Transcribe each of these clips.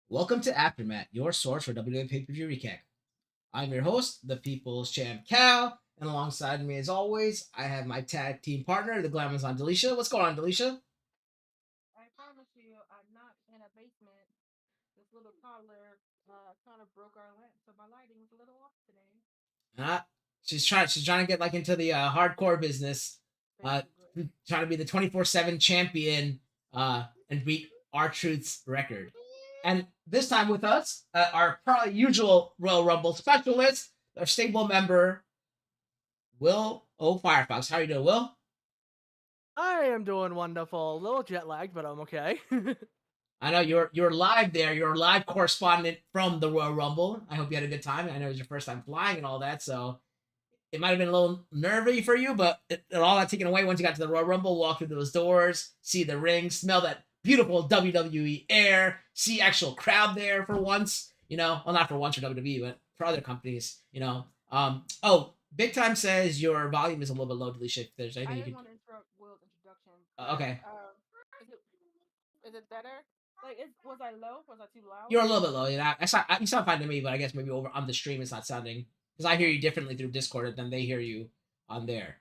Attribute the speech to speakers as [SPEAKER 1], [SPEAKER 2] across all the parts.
[SPEAKER 1] Welcome to AfterMat, your source for WWE pay-per-view recap. I'm your host, the People's Champ Cal, and alongside me, as always, I have my tag team partner, the Glamorous Anjulie. What's going on, Delisha?
[SPEAKER 2] I promise you, I'm not in a basement. This little toddler kind of broke our lamp, so my lighting was a little off today.
[SPEAKER 1] Uh, she's trying to get like into the hardcore business, uh,
[SPEAKER 2] Basically.
[SPEAKER 1] trying to be the 24/7 champion, and beat R-Truth's record. And this time with us, our probably usual Royal Rumble specialist, our stable member, Will O. Firefox. How are you doing, Will?
[SPEAKER 2] I am doing wonderful. A little jet lagged, but I'm okay.
[SPEAKER 1] I know you're live there. You're a live correspondent from the Royal Rumble. I hope you had a good time. I know it was your first time flying and all that, so it might have been a little nervy for you, but it all got taken away once you got to the Royal Rumble. Walk through those doors, see the ring, smell that beautiful WWE air, see actual crowd there for once. Well, not for once for WWE, but for other companies. Oh, Big Time says your volume is a little bit low, Delisha. If there's anything
[SPEAKER 2] I
[SPEAKER 1] you
[SPEAKER 2] didn't
[SPEAKER 1] could.
[SPEAKER 2] want to interrupt Will's introduction.
[SPEAKER 1] Okay.
[SPEAKER 2] Is it better? Like, was I low? Was I too loud?
[SPEAKER 1] You're a little bit low. You sound fine to me, but I guess maybe over on the stream it's not sounding because I hear you differently through Discord than they hear you on there.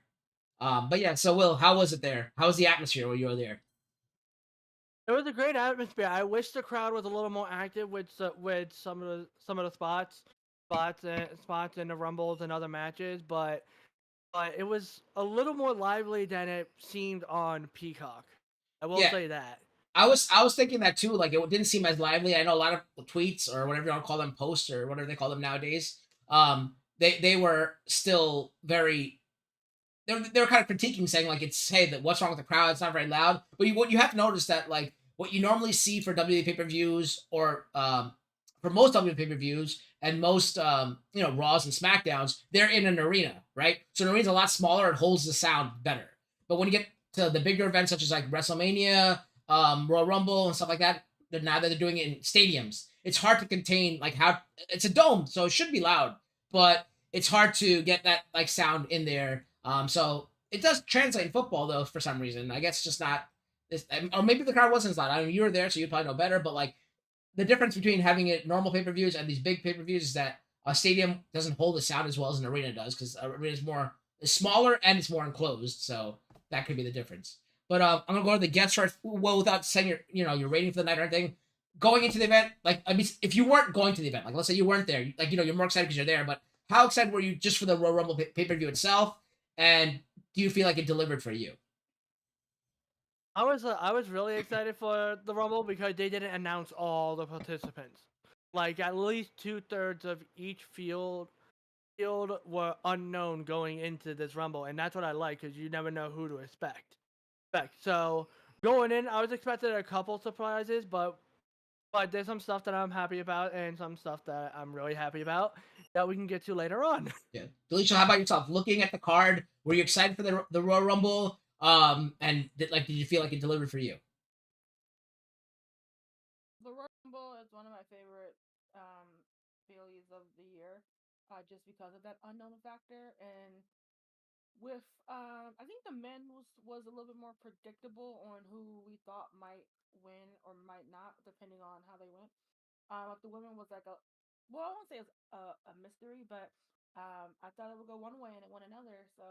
[SPEAKER 1] But yeah. So Will, how was it there? How was the atmosphere when you were there?
[SPEAKER 2] It was a great atmosphere. I wish the crowd was a little more active with some of the spots in the rumbles and other matches, but it was a little more lively than it seemed on Peacock. I will
[SPEAKER 1] Yeah,
[SPEAKER 2] say that.
[SPEAKER 1] I was thinking that too. Like it didn't seem as lively. I know a lot of tweets or whatever you want to call them, posts or whatever they call them nowadays. They were still very. They were kind of critiquing, saying like it's hey that what's wrong with the crowd? It's not very loud. But what you have to notice that like what you normally see for WWE pay-per-views or for most WWE pay-per-views and most Raws and Smackdowns, they're in an arena, right? So an arena's a lot smaller. It holds the sound better. But when you get to the bigger events such as like WrestleMania, Royal Rumble, and stuff like that, now that they're doing it in stadiums, it's hard to contain like how it's a dome, so it should be loud, but it's hard to get that like sound in there. So it does translate in football though for some reason. I guess just not this, or maybe the crowd wasn't as loud. I mean, you were there, so you probably know better. But like the difference between having it normal pay per views and these big pay per views is that a stadium doesn't hold the sound as well as an arena does because an arena is smaller and it's more enclosed. So that could be the difference. But I'm gonna go to the guest first. Well, without saying your rating for the night or anything. Going into the event, like I mean, if you weren't going to the event, like let's say you weren't there, like you're more excited because you're there. But how excited were you just for the Royal Rumble pay per view itself? And do you feel like it delivered for you?
[SPEAKER 2] I was really excited for the Rumble because they didn't announce all the participants. Like at least 2/3 of each field were unknown going into this Rumble, and that's what I like because you never know who to expect. So going in, I was expecting a couple surprises, but there's some stuff that I'm happy about and some stuff that I'm really happy about that we can get to later on.
[SPEAKER 1] Yeah. Delisha, how about yourself? Looking at the card, were you excited for the Royal Rumble? And did you feel like it delivered for you?
[SPEAKER 3] The Royal Rumble is one of my favorite Baileys of the year, just because of that unknown factor. And with I think the men was a little bit more predictable on who we thought might win or might not, depending on how they went. Like the women was like well, I won't say it's a mystery, but I thought it would go one way and it went another. So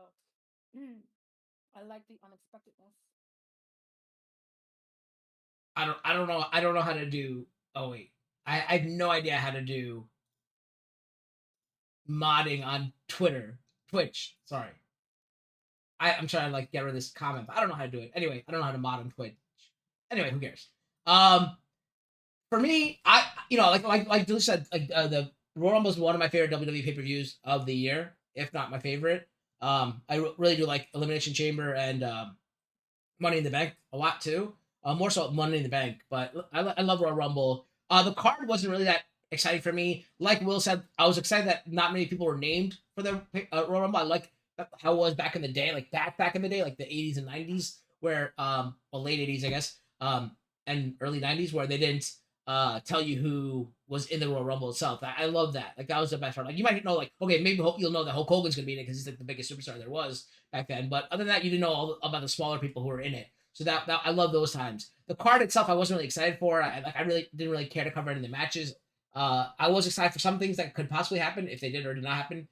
[SPEAKER 3] I like the unexpectedness.
[SPEAKER 1] I don't know how to do. Oh wait, I have no idea how to do modding on Twitch. Sorry, I'm trying to like get rid of this comment, but I don't know how to do it. Anyway, I don't know how to mod on Twitch. Anyway, who cares? For me, like Julie said, the Royal Rumble is one of my favorite WWE pay per views of the year, if not my favorite. Really do like Elimination Chamber and Money in the Bank a lot too. More so Money in the Bank, but I love Royal Rumble. The card wasn't really that exciting for me. Like Will said, I was excited that not many people were named for the Royal Rumble. I like how it was back in the day, like back in the day, like the 80s and 90s, where well, late 80s, I guess, and early 90s, where they didn't tell you who was in the Royal Rumble itself. I love that. Like that was the best part. Like you might know, like okay, maybe you'll know that Hulk Hogan's gonna be in it because he's like the biggest superstar there was back then. But other than that, you didn't know all about the smaller people who were in it. So that I love those times. The card itself, I wasn't really excited for. I really didn't really care to cover any of the matches. I was excited for some things that could possibly happen if they did or did not happen.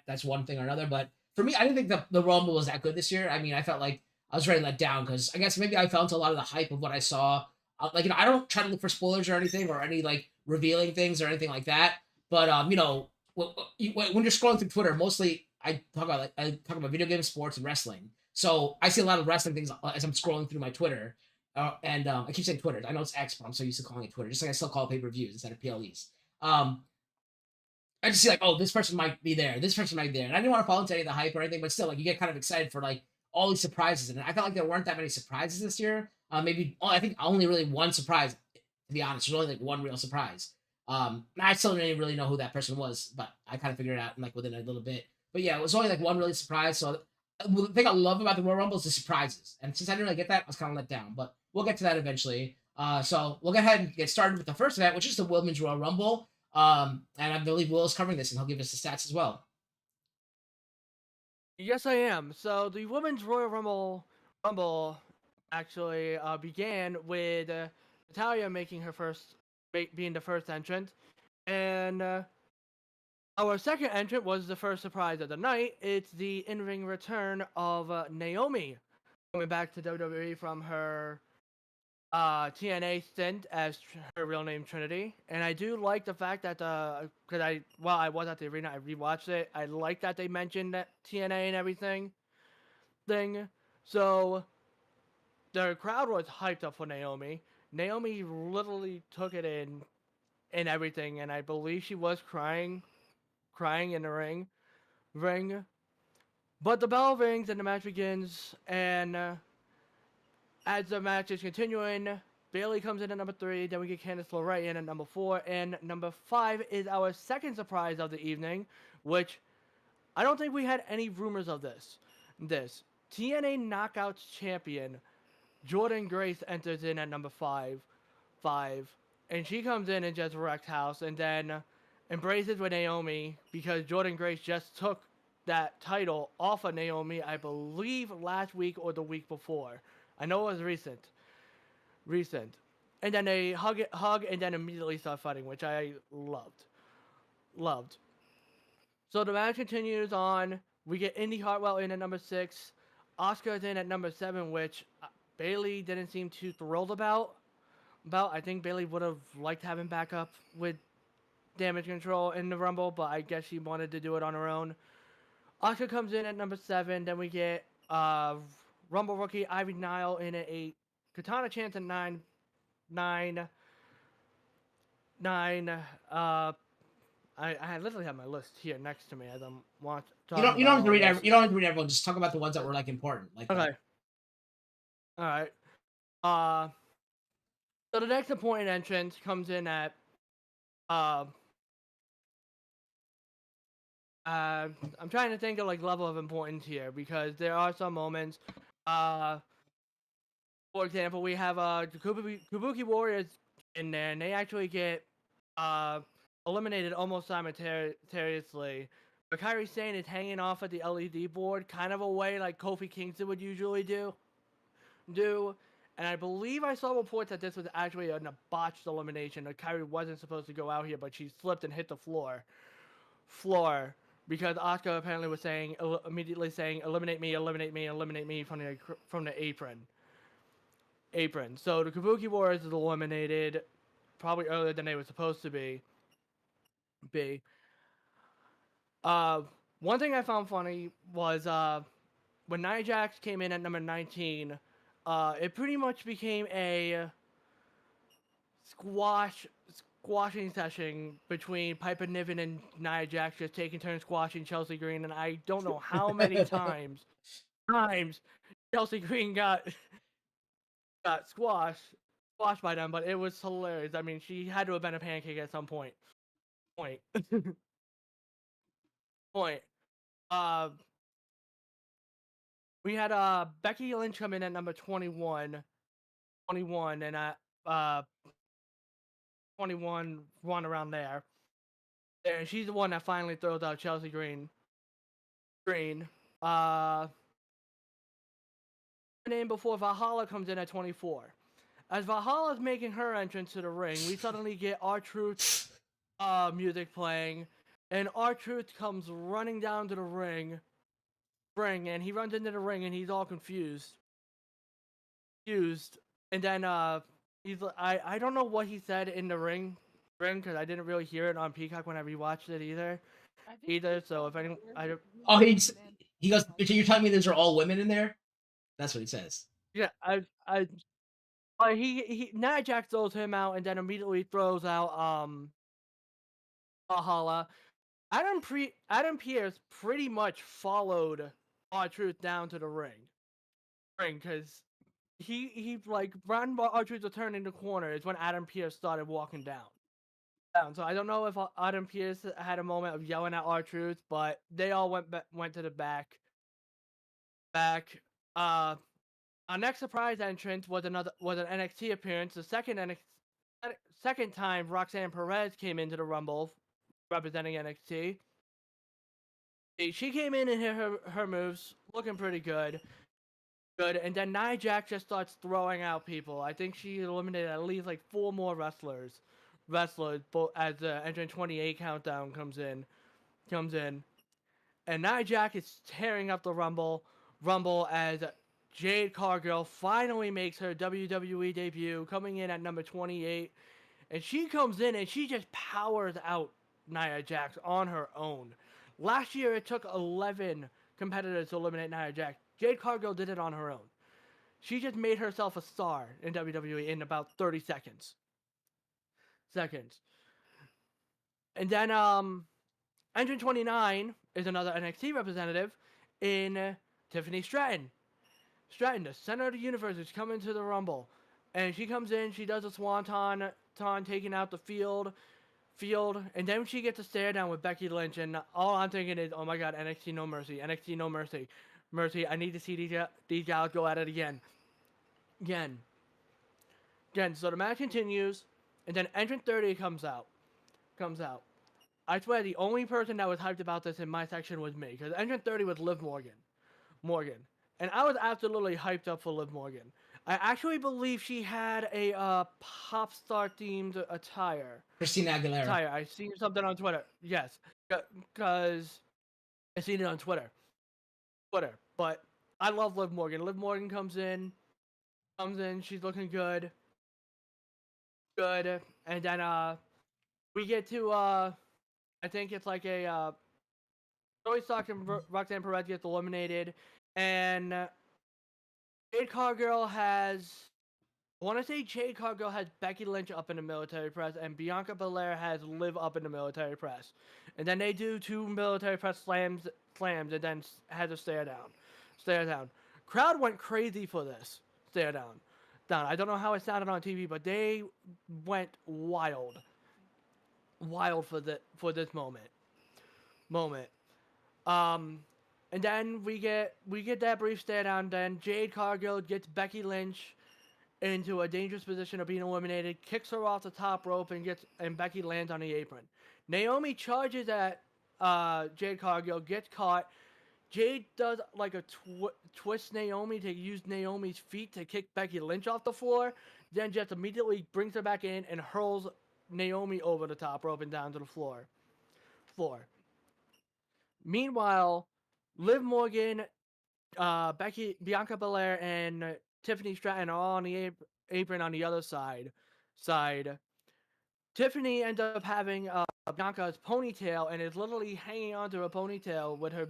[SPEAKER 1] That's one thing or another. But for me, I didn't think the Rumble was that good this year. I mean, I felt like I was very let down because I guess maybe I fell into a lot of the hype of what I saw. I don't try to look for spoilers or anything or any like revealing things or anything like that. But when you're scrolling through Twitter, mostly I talk about video games, sports, and wrestling. So I see a lot of wrestling things as I'm scrolling through my Twitter. And I keep saying Twitter. I know it's X, but I'm so used to calling it Twitter. Just like I still call it pay-per-views instead of PLEs. I just see like, oh, this person might be there. This person might be there. And I didn't want to fall into any of the hype or anything, but still, like you get kind of excited for like all these surprises. And I felt like there weren't that many surprises this year. I think only really one surprise, to be honest. There's only like one real surprise. I still didn't really know who that person was, but I kind of figured it out like within a little bit. But yeah, it was only like one really surprise. So the thing I love about the Royal Rumble is the surprises. And since I didn't really get that, I was kind of let down. But we'll get to that eventually. So we'll go ahead and get started with the first event, which is the Women's Royal Rumble. And I believe Will is covering this, and he'll give us the stats as well.
[SPEAKER 2] Yes, I am. So the Women's Royal Rumble actually began with Natalia making her being the first entrant, and our second entrant was the first surprise of the night. It's the in-ring return of Naomi coming back to WWE from her TNA stint as her real name Trinity, and I do like the fact that because I was at the arena, I rewatched it. I like that they mentioned that TNA and everything thing. So the crowd was hyped up for Naomi. Naomi literally took it in and everything, and I believe she was crying in the ring. But the bell rings and the match begins, and as the match is continuing, Bayley comes in at number 3, then we get Candice LeRae in at number 4, and number 5 is our second surprise of the evening, which I don't think we had any rumors of this. TNA Knockouts champion Jordan Grace enters in at number 5, and she comes in and just wrecks house, and then embraces with Naomi because Jordan Grace just took that title off of Naomi, I believe last week or the week before. I know it was recent. And then they hug and then immediately start fighting, which I loved. So the match continues on. We get Indy Hartwell in at number 6. Asuka's in at number 7, which Bayley didn't seem too thrilled about. I think Bayley would have liked having backup with Damage Control in the Rumble, but I guess she wanted to do it on her own. Asuka comes in at number 7. Then we get Rumble rookie Ivy Nile in at 8. Katana Chance at 9. I literally have my list here next to me as I'm talking.
[SPEAKER 1] You don't have to read. You don't have to read everyone. Just talk about the ones that were like important. Like
[SPEAKER 2] okay. All right. So the next important entrance comes in at uh, I'm trying to think of like level of importance here because there are some moments. Uh, for example, we have the Kabuki Warriors in there, and they actually get uh eliminated almost simultaneously. But Kairi Sane is hanging off at the LED board, kind of a way like Kofi Kingston would usually do. And I believe I saw reports that this was actually a botched elimination. That Kairi wasn't supposed to go out here, but she slipped and hit the floor because Asuka apparently was immediately saying, "Eliminate me, eliminate me, eliminate me" from the apron. So the Kabuki Warriors is eliminated probably earlier than they were supposed to be. Uh, One thing I found funny was when Nia Jax came in at number 19, it pretty much became a squashing session between Piper Niven and Nia Jax, just taking turns squashing Chelsea Green, and I don't know how many times Chelsea Green got squashed by them, but it was hilarious. I mean, she had to have been a pancake at some point. Point. Uh, we had Becky Lynch come in at number 21, and uh 21 one around there. And she's the one that finally throws out Chelsea Green. Uh, name before Valhalla comes in at 24. As Valhalla's making her entrance to the ring, we suddenly get R-Truth music playing, and R-Truth comes running down to the ring, and he runs into the ring, and he's all confused. And then I don't know what he said in the ring because I didn't really hear it on Peacock when I rewatched it either. So if anyone,
[SPEAKER 1] Oh, he goes. You're telling me those are all women in there? That's what he says.
[SPEAKER 2] Yeah, he Nia Jax throws him out and then immediately throws out Valhalla. Adam Pearce pretty much followed R-Truth down to the ring because he like right when R-Truth was turning the corner is when Adam Pearce started walking down. So I don't know if Adam Pearce had a moment of yelling at R-Truth, but they all went to the back. Our next surprise entrance was an NXT appearance. The second time Roxanne Perez came into the Rumble representing NXT. She came in and hit her moves, looking pretty good. And then Nia Jax just starts throwing out people. I think she eliminated at least like 4 more wrestlers, as the entrant 28 countdown comes in. And Nia Jax is tearing up the Rumble as Jade Cargill finally makes her WWE debut, coming in at number 28. And she comes in and she just powers out Nia Jax on her own. Last year, it took 11 competitors to eliminate Nia Jax. Jade Cargill did it on her own. She just made herself a star in WWE in about 30 seconds. And then, Entrant 29 is another NXT representative in Tiffany Stratton. The center of the universe, is coming to the Rumble. And she comes in, she does a swanton, taking out the field, and then she gets a stare down with Becky Lynch, and all I'm thinking is, oh my god, NXT no mercy. Mercy, I need to see these gals go at it again. So the match continues, and then Entrant 30 comes out. I swear the only person that was hyped about this in my section was me, because Entrant 30 was Liv Morgan. And I was absolutely hyped up for Liv Morgan. I actually believe she had a pop star themed attire.
[SPEAKER 1] Christina Aguilera.
[SPEAKER 2] I seen something on Twitter. Yes, because I seen it on Twitter. But I love Liv Morgan. Liv Morgan comes in. She's looking good. And then we get to I think it's like a Zoe Stark and Roxanne Perez gets eliminated, and Jade Cargill has Becky Lynch up in the military press, and Bianca Belair has Liv up in the military press. And then they do 2 military press slams, and then has a stare down. Crowd went crazy for this. stare down. I don't know how it sounded on TV, but they went wild for this moment. Um, and then we get that brief stare down. Then Jade Cargill gets Becky Lynch into a dangerous position of being eliminated, kicks her off the top rope, and Becky lands on the apron. Naomi charges at Jade Cargill, gets caught. Jade does like a twist Naomi to use Naomi's feet to kick Becky Lynch off the floor, then just immediately brings her back in and hurls Naomi over the top rope and down to the floor. Meanwhile, Liv Morgan, Bianca Belair, and Tiffany Stratton are all on the apron on the other side. Tiffany ends up having Bianca's ponytail and is literally hanging onto her ponytail with her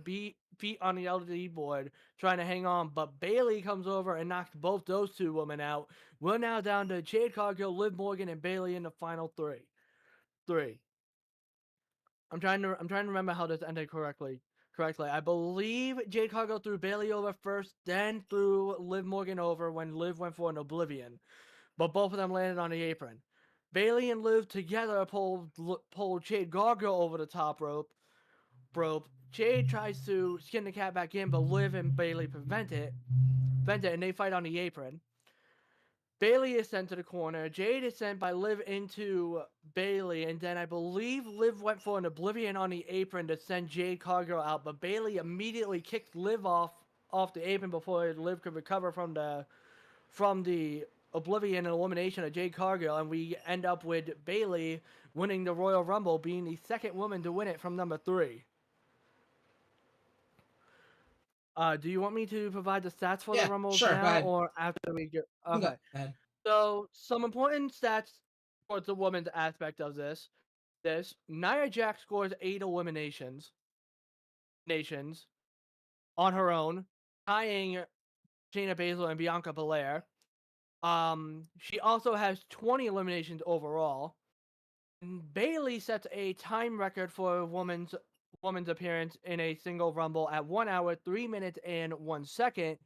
[SPEAKER 2] feet on the LED board trying to hang on, but Bayley comes over and knocks both those two women out. We're now down to Jade Cargill, Liv Morgan, and Bayley in the final three. I'm trying to remember how this ended correctly. I believe Jade Cargill threw Bayley over first, then threw Liv Morgan over when Liv went for an Oblivion, but both of them landed on the apron. Bayley and Liv together pulled Jade Cargill over the top rope. Jade tries to skin the cat back in, but Liv and Bayley prevent it, and they fight on the apron. Bayley is sent to the corner. Jade is sent by Liv into Bayley, and then I believe Liv went for an Oblivion on the apron to send Jade Cargill out, but Bayley immediately kicked Liv off the apron before Liv could recover from the Oblivion and elimination of Jade Cargill, and we end up with Bayley winning the Royal Rumble, being the second woman to win it from number 3. Do you want me to provide the stats for the Rumble now, or after we get? Okay. So some important stats for the women's aspect of this. Nia Jax scores 8 eliminations on her own, tying Shayna Baszler and Bianca Belair. She also has 20 eliminations overall. And Bayley sets a time record for a woman's appearance in a single Rumble at 1 hour, 3 minutes, and 1 second.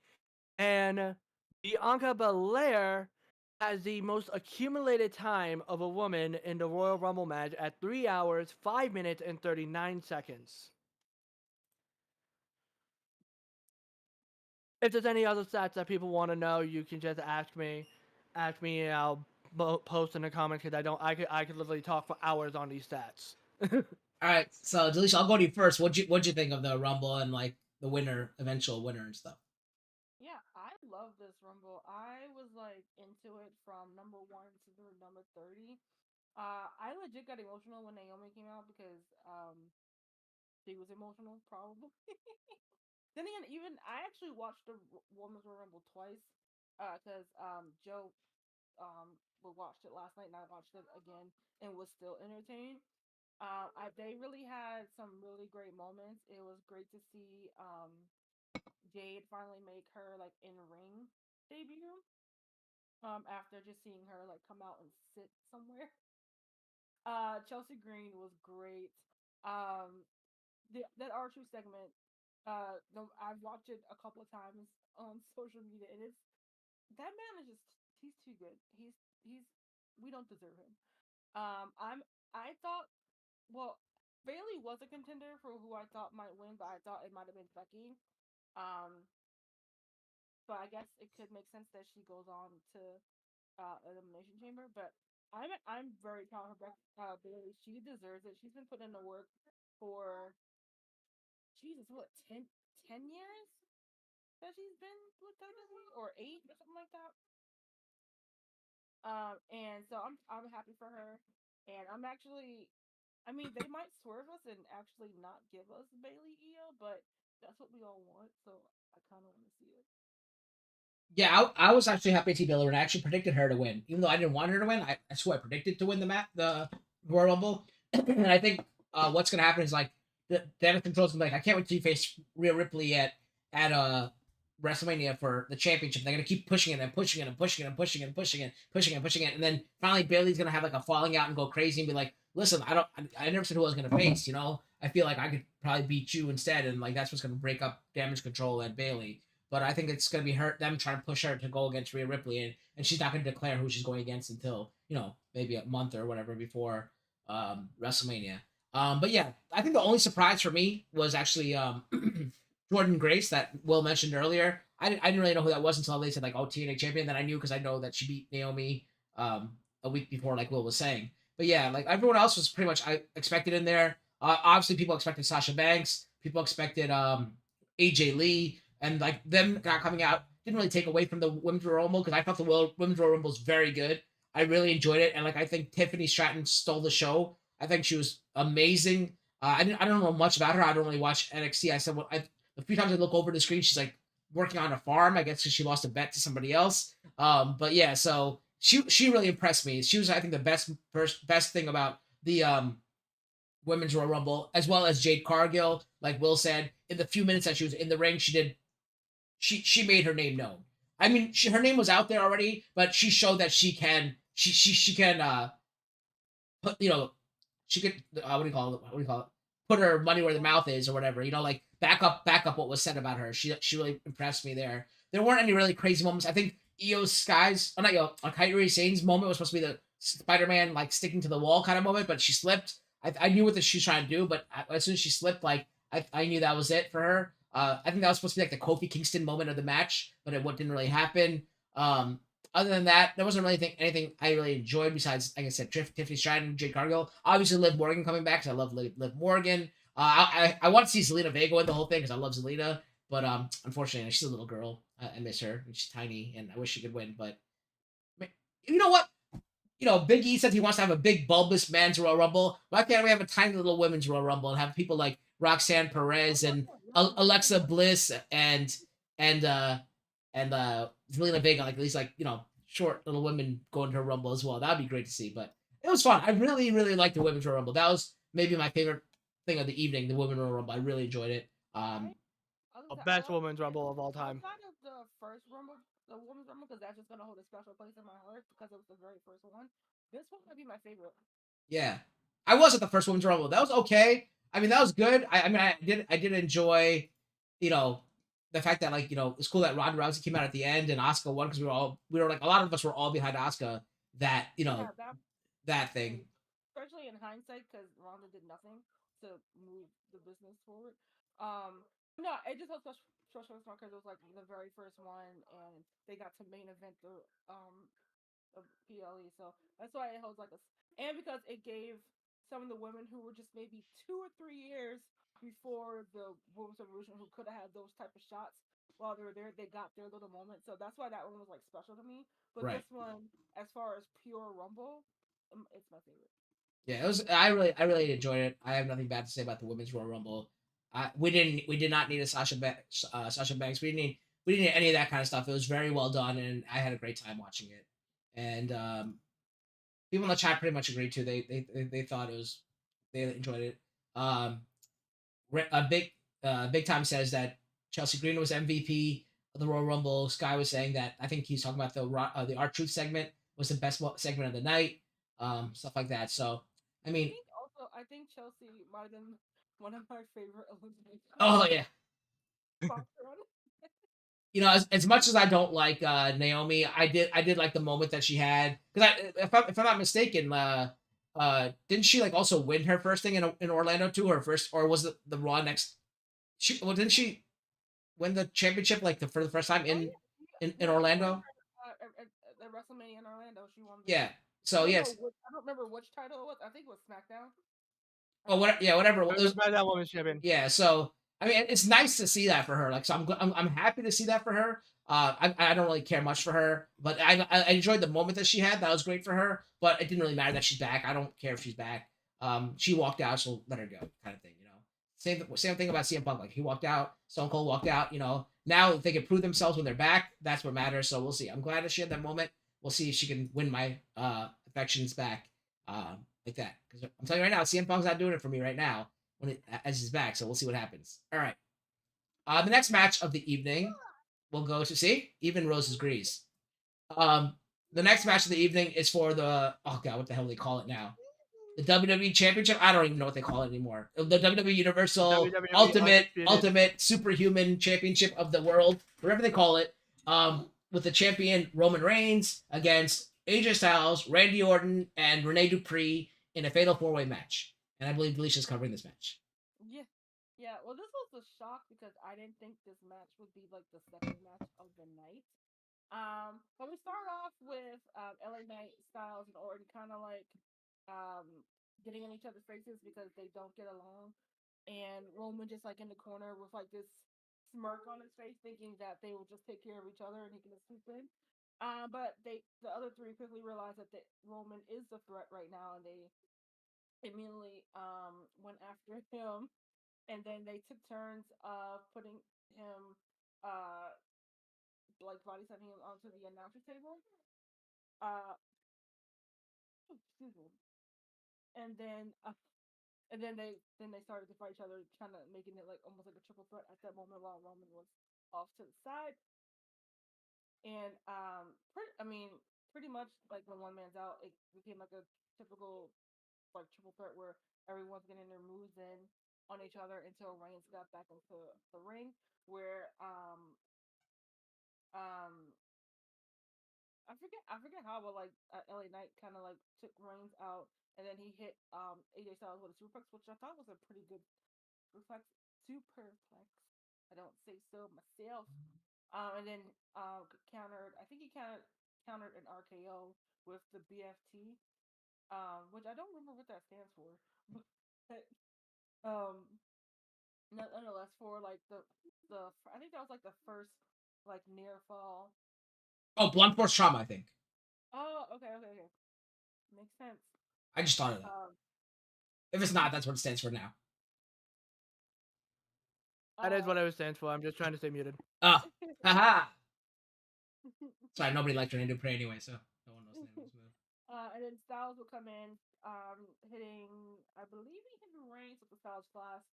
[SPEAKER 2] And Bianca Belair has the most accumulated time of a woman in the Royal Rumble match at 3 hours, 5 minutes, and 39 seconds. If there's any other stats that people want to know, you can just ask me, and I'll post in the comments, because I could literally talk for hours on these stats.
[SPEAKER 1] All right, so Delisha, I'll go to you first. What'd you think of the Rumble and like the eventual winner and stuff?
[SPEAKER 3] Yeah, I love this Rumble. I was like into it from number 1 to number 30. I legit got emotional when Naomi came out because she was emotional, probably. Then again, even I actually watched the Women's Royal Rumble twice because Joe watched it last night and I watched it again and was still entertained. They really had some really great moments. It was great to see Jade finally make her like in ring debut. After just seeing her like come out and sit somewhere. Chelsea Green was great. That R2 segment. I've watched it a couple of times on social media, and that man is he's too good. He's we don't deserve him. I thought, well, Bayley was a contender for who I thought might win, but I thought it might have been Becky. But I guess it could make sense that she goes on to Elimination Chamber. But I'm very proud of Bayley. She deserves it. She's been putting in the work for Jesus, what, 10 years that she's been with WWE, or 8 or something like that. And so I'm happy for her, and I'm actually, I mean, they might swerve us and actually not give us Bayley Io, but that's what we all want, so I kind of want to see it.
[SPEAKER 1] Yeah, I was actually happy to see Bayley, and I actually predicted her to win, even though I didn't want her to win. I swear I predicted to win the Royal Rumble, and I think what's gonna happen is like the Damage Control's gonna be like, I can't wait till you face Rhea Ripley at WrestleMania for the championship. They're gonna keep pushing it and pushing it and pushing it and pushing it and pushing it, pushing it and pushing it, and then finally Bayley's gonna have like a falling out and go crazy and be like, listen, I never said who I was gonna face. You know, I feel like I could probably beat you instead, and like that's what's gonna break up Damage Control and Bayley. but I think it's gonna be them trying to push her to go against Rhea Ripley, and she's not gonna declare who she's going against until maybe a month or whatever before WrestleMania. But yeah, I think the only surprise for me was actually Jordan Grace that Will mentioned earlier. I didn't really know who that was until they said like, oh, TNA champion. Then I knew because I know that she beat Naomi a week before, like Will was saying. But yeah, like everyone else was pretty much I expected in there. Obviously, people expected Sasha Banks. People expected AJ Lee, and like them not coming out didn't really take away from the Women's Royal Rumble because I thought the Women's Royal Rumble was very good. I really enjoyed it, and like I think Tiffany Stratton stole the show. I think she was amazing. I don't know much about her. I don't really watch NXT. I said the few times I look over the screen, she's like working on a farm. I guess because she lost a bet to somebody else. But yeah, so she really impressed me. She was I think the best thing about the Women's Royal Rumble, as well as Jade Cargill. Like Will said, in the few minutes that she was in the ring, she made her name known. I mean, her name was out there already, but she showed that she can put she could what do you call it? Put her money where the mouth is or whatever. Like back up what was said about her. She really impressed me there. There weren't any really crazy moments. I think Kairi Sane's moment was supposed to be the Spider-Man like sticking to the wall kind of moment, but she slipped. I knew what she was trying to do, but as soon as she slipped, like I knew that was it for her. I think that was supposed to be like the Kofi Kingston moment of the match, but it didn't really happen. Other than that, there wasn't really anything I really enjoyed besides, like I said, Tiffany Stratton, Jade Cargill. Obviously, Liv Morgan coming back because I love Liv Morgan. I want to see Zelina Vega win the whole thing because I love Zelina, but unfortunately, she's a little girl. I miss her. She's tiny, and I wish she could win. But you know what? Big E says he wants to have a big bulbous men's Royal Rumble. Why can't we have a tiny little women's Royal Rumble and have people like Roxanne Perez and Alexa Bliss and Zelina Vega, like these short little women going to a Rumble as well? That'd be great to see. But it was fun. I really, really liked the Women's Royal Rumble. That was maybe my favorite thing of the evening, the Women's Royal Rumble. I really enjoyed it.
[SPEAKER 2] Best Women's Rumble of all time.
[SPEAKER 3] Outside of the first Rumble, the Women's Rumble, because that's just gonna hold a special place in my heart because it was the very first one. This one might be my favorite.
[SPEAKER 1] Yeah, I was at the first Women's Rumble. That was okay. I mean, that was good. I did enjoy, the fact that it's cool that Ronda Rousey came out at the end and Asuka won because we were like a lot of us were all behind Asuka. That that thing.
[SPEAKER 3] Especially in hindsight, because Ronda did nothing to move the business forward. No, it just was special because it was like the very first one, and they got to main event the PLE, so that's why it holds and because it gave some of the women who were just maybe 2 or 3 years before the Women's Revolution who could have had those type of shots while they were there, they got their little moment. So that's why that one was special to me. But
[SPEAKER 1] Right.
[SPEAKER 3] This one, as far as pure Rumble, it's my favorite.
[SPEAKER 1] Yeah, it was. I really enjoyed it. I have nothing bad to say about the Women's Royal Rumble. We did not need a Sasha Banks. We didn't need any of that kind of stuff. It was very well done, and I had a great time watching it. And people in the chat pretty much agreed too. They thought they enjoyed it. A big time says that Chelsea Green was MVP of the Royal Rumble. Sky was saying that I think he's talking about the R-Truth segment was the best segment of the night. Stuff like that. So I mean,
[SPEAKER 3] I think Chelsea might have been one of my favorite eliminations.
[SPEAKER 1] Oh yeah. As much as I don't like Naomi, I did like the moment that she had because if I'm not mistaken, didn't she also win her first thing in Orlando too? Her first, or was it the Raw next? Didn't she win the championship for the first time in Orlando?
[SPEAKER 3] At WrestleMania in Orlando, she won.
[SPEAKER 1] Yeah. So yes.
[SPEAKER 3] I don't remember which title it was. I think it was SmackDown.
[SPEAKER 1] Oh, whatever.
[SPEAKER 2] It was by that woman's champion.
[SPEAKER 1] Yeah. So I mean, it's nice to see that for her. So I'm happy to see that for her. I don't really care much for her, but I enjoyed the moment that she had. That was great for her. But it didn't really matter that she's back. I don't care if she's back. She walked out, so let her go, kind of thing. Same thing about CM Punk. He walked out. Stone Cold walked out. Now if they can prove themselves when they're back, that's what matters. So we'll see. I'm glad that she had that moment. We'll see if she can win my affections back like that. Because I'm telling you right now, CM Punk's not doing it for me right now as he's back. So we'll see what happens. All right. The next match of the evening, we'll go to even Roses Grease. The next match of the evening is for the what the hell do they call it now? the WWE Championship. I don't even know what they call it anymore. The WWE Universal
[SPEAKER 2] WWE
[SPEAKER 1] Ultimate
[SPEAKER 2] Undisputed.
[SPEAKER 1] Superhuman Championship of the world, whatever they call it. With the champion Roman Reigns against AJ Styles, Randy Orton, and Rene Dupree in a fatal 4-way match. And I believe Alicia's covering this match.
[SPEAKER 3] Yeah. Yeah. Well, this was a shock because I didn't think this match would be like the second match of the night. But we start off with LA Knight, Styles, and Orton kind of like um, getting in each other's faces because they don't get along. And Roman just like in the corner with like this smirk on his face, thinking that they will just take care of each other and he can just swoop in. But the other three quickly realize that Roman is the threat right now, and they immediately went after him. And then they took turns putting him uh like body slamming him onto the announcer table. Uh, excuse me. And then they started to fight each other, kind of making it like almost like a triple threat at that moment while Roman was off to the side. And pretty much like when one man's out, it became like a typical like triple threat where everyone's getting their moves in on each other until Reigns got back into the ring, where um I forget how, but like LA Knight kind of like took Reigns out, and then he hit AJ Styles with a superplex, which I thought was a pretty good superplex. I don't say so myself. And then countered. I think he countered an RKO with the BFT, which I don't remember what that stands for, but um, nonetheless for like the I think that was like the first like near fall.
[SPEAKER 1] Oh, blunt force trauma, I think.
[SPEAKER 3] Oh, okay. Makes sense.
[SPEAKER 1] I just thought of that.
[SPEAKER 3] Um,
[SPEAKER 1] If it's not, that's what it stands for now.
[SPEAKER 2] That is
[SPEAKER 3] uh,
[SPEAKER 2] what it stands for. I'm just trying to stay muted.
[SPEAKER 1] Oh, haha. Sorry, nobody liked Rene Dupree anyway, so no one knows the name of this move.
[SPEAKER 3] and then Styles will come in, hitting. I believe he hit Reigns with the Styles Clash,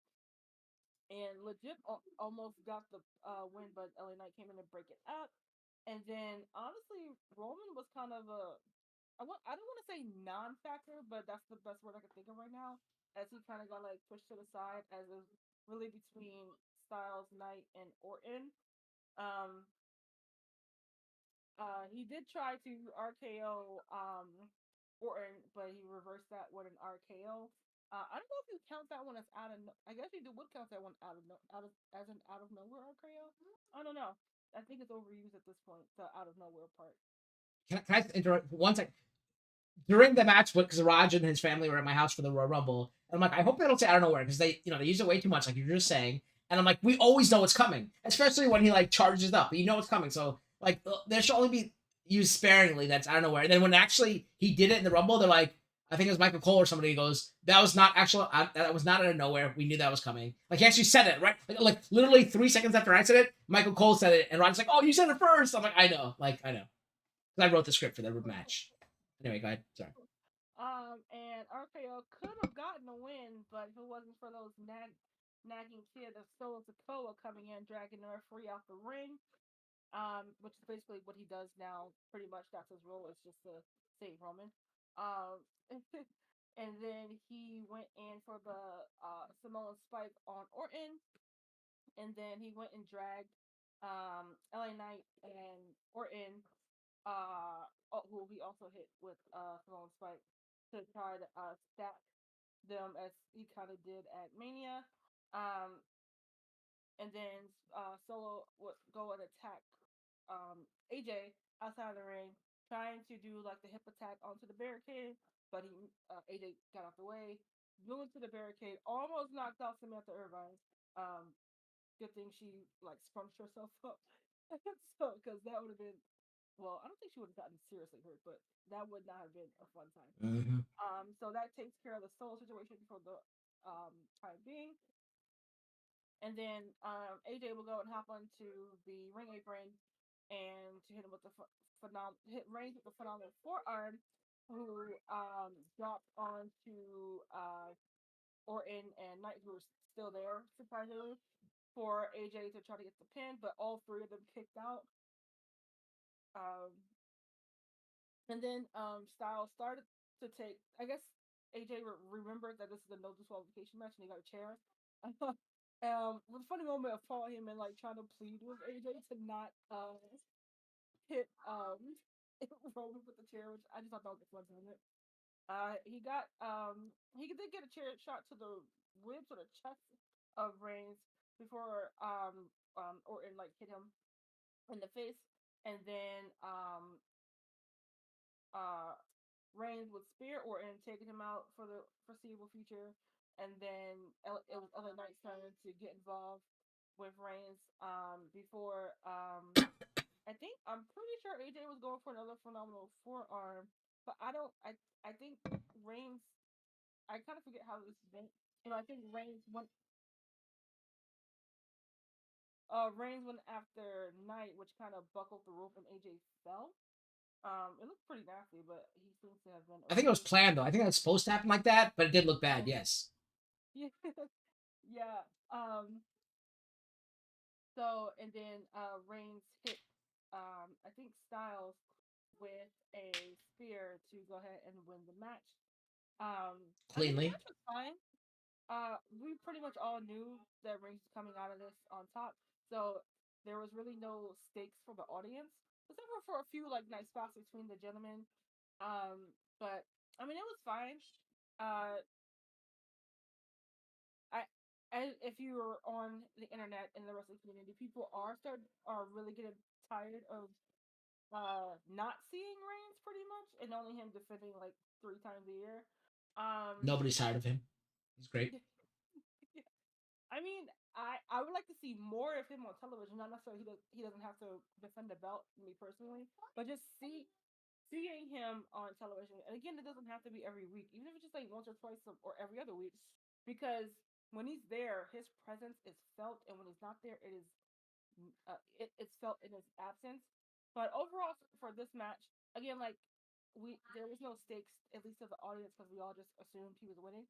[SPEAKER 3] and legit almost got the win, but LA Knight came in to break it up. And then honestly, Roman was kind of a I don't want to say non-factor, but that's the best word I can think of right now. As he kind of got like pushed to the side, as it was really between Styles, Knight, and Orton. Um, he did try to RKO Orton, but he reversed that with an RKO. I don't know if you count that one as out of. I guess you would count that one out of as an out of nowhere RKO. I don't know. I think it's overused at this point. The out of nowhere part.
[SPEAKER 1] Can I interrupt for 1 second? During the match, because Raj and his family were at my house for the Royal Rumble, and I'm like, I hope they don't say I don't know where, because they use it way too much, like you're just saying. And I'm like, we always know what's coming, especially when he like charges up. You know what's coming, so like there should only be used sparingly. That's I don't know where. And then when actually he did it in the Rumble, they're like, I think it was Michael Cole or somebody goes, that was not actual. That was not out of nowhere. We knew that was coming. Like he actually said it right, like literally 3 seconds after I said it, Michael Cole said it, and Raj's like, oh, you said it first. I'm like, I know, I know, because I wrote the script for the match. Anyway, go ahead. Sorry.
[SPEAKER 3] And RKO could have gotten a win, but if it wasn't for those nagging kid of Solo Sikoa coming in, dragging the referee out the ring, which is basically what he does now. Pretty much that's his role, is just to save Roman. Um, and then he went in for the Samoan Spike on Orton, and then he went and dragged LA Knight and Orton, who he also hit with Samoan Spike, to try to stack them as he kind of did at Mania. Um, and then Solo would go and attack AJ outside of the ring, trying to do like the hip attack onto the barricade, but AJ got off the way, blew into the barricade, almost knocked out Samantha Irvine. Good thing she like spunched herself up, so because that would have been, well, I don't think she would have gotten seriously hurt, but that would not have been a fun time.
[SPEAKER 1] Mm-hmm.
[SPEAKER 3] So that takes care of the Solo situation for the time being. And then AJ will go and hop onto the ring apron and to hit him with the hit Reigns with the phenomenal forearm, who dropped onto Orton and Knight, who were still there surprisingly, for AJ to try to get the pin, but all three of them kicked out. Um, and then Styles started to take, I guess AJ remembered that this is a no disqualification match, and he got a chair. With a funny moment of Paul Heyman like trying to plead with AJ to not hit Roman with the chair, which I just thought that was a fun moment. He did get a chair shot to the ribs or the chest of Reigns before Orton like hit him in the face, and then uh Reigns would spear Orton, taking him out for the foreseeable future, and then it was LA Knight's turn to get involved with Reigns before I'm pretty sure AJ was going for another phenomenal forearm, but I think Reigns. I kind of forget how this went. I think Reigns went after Knight, which kind of buckled the rope and AJ fell. It looked pretty nasty, but he seems to have been
[SPEAKER 1] I think it was
[SPEAKER 3] okay.
[SPEAKER 1] planned though. I think that was supposed to happen like that, but it did look bad.
[SPEAKER 3] Oh,
[SPEAKER 1] Yes.
[SPEAKER 3] yeah, yeah. So and then Reigns hit I think Styles with a spear to go ahead and win the match. I mean the
[SPEAKER 1] Cleanly.
[SPEAKER 3] match was fine. We pretty much all knew that Reigns was coming out of this on top, so there was really no stakes for the audience, except for a few like nice spots between the gentlemen. But I mean, it was fine. Uh, I, if you are on the internet and the wrestling community, people are really getting tired of not seeing Reigns pretty much, and only him defending like 3 times a year. Um,
[SPEAKER 1] Nobody's tired of him. He's great.
[SPEAKER 3] I mean, I would like to see more of him on television. Not necessarily he doesn't have to defend the belt. Me personally, but just seeing him on television. And again, it doesn't have to be every week, even if it's just like once or twice or every other week. Because when he's there, his presence is felt, and when he's not there, it's felt in his absence. But overall, for this match, again, like there was no stakes, at least to the audience, because we all just assumed he was winning.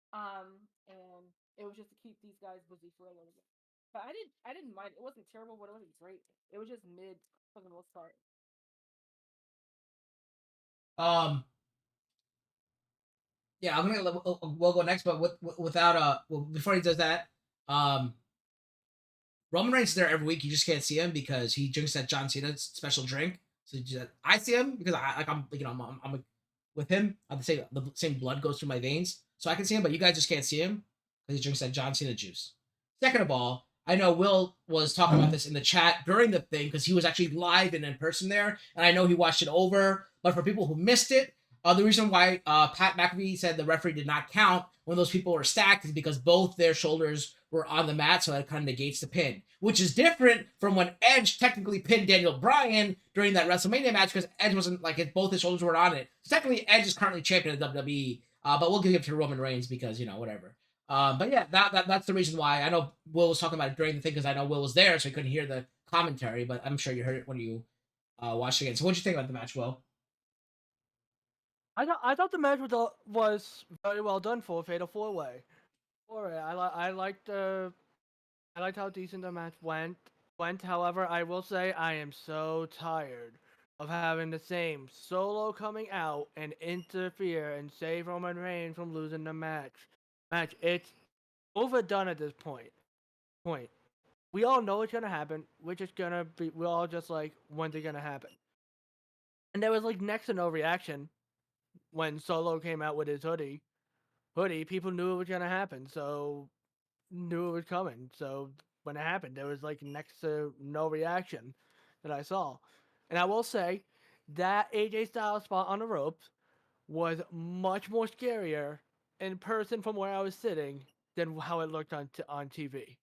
[SPEAKER 3] And it was just to keep these guys busy for a little bit. But I didn't mind. It wasn't terrible, but it wasn't great. It was just mid for the most part.
[SPEAKER 1] Um, yeah, we'll go next, but without before he does that, um, Roman Reigns is there every week. You just can't see him because he drinks that John Cena special drink. So I see him because I'm with him. The same blood goes through my veins, so I can see him. But you guys just can't see him because he drinks that John Cena juice. Second of all, I know Will was talking about this in the chat during the thing because he was actually live and in person there, and I know he watched it over. But for people who missed it, the reason why Pat McAfee said the referee did not count when those people were stacked is because both their shoulders were on the mat, so that kind of negates the pin, which is different from when Edge technically pinned Daniel Bryan during that WrestleMania match because Edge wasn't both his shoulders were on it. So technically, Edge is currently champion of WWE, but we'll give it to Roman Reigns because whatever. But yeah, that's the reason why. I know Will was talking about it during the thing because I know Will was there, so he couldn't hear the commentary, but I'm sure you heard it when you watched it again. So what'd you think about the match, Will?
[SPEAKER 2] I thought the match was very well done for a Fatal 4-Way. I liked how decent the match went. However, I will say I am so tired of having the same Solo coming out and interfere and save Roman Reigns from losing the match. It's overdone at this point. We all know it's gonna happen. We're all just like, when's it gonna happen? And there was like next to no reaction when Solo came out with his hoodie. People knew it was gonna happen, so knew it was coming. So when it happened, there was like next to no reaction that I saw. And I will say that AJ Styles spot on the ropes was much more scarier in person from where I was sitting than how it looked on TV.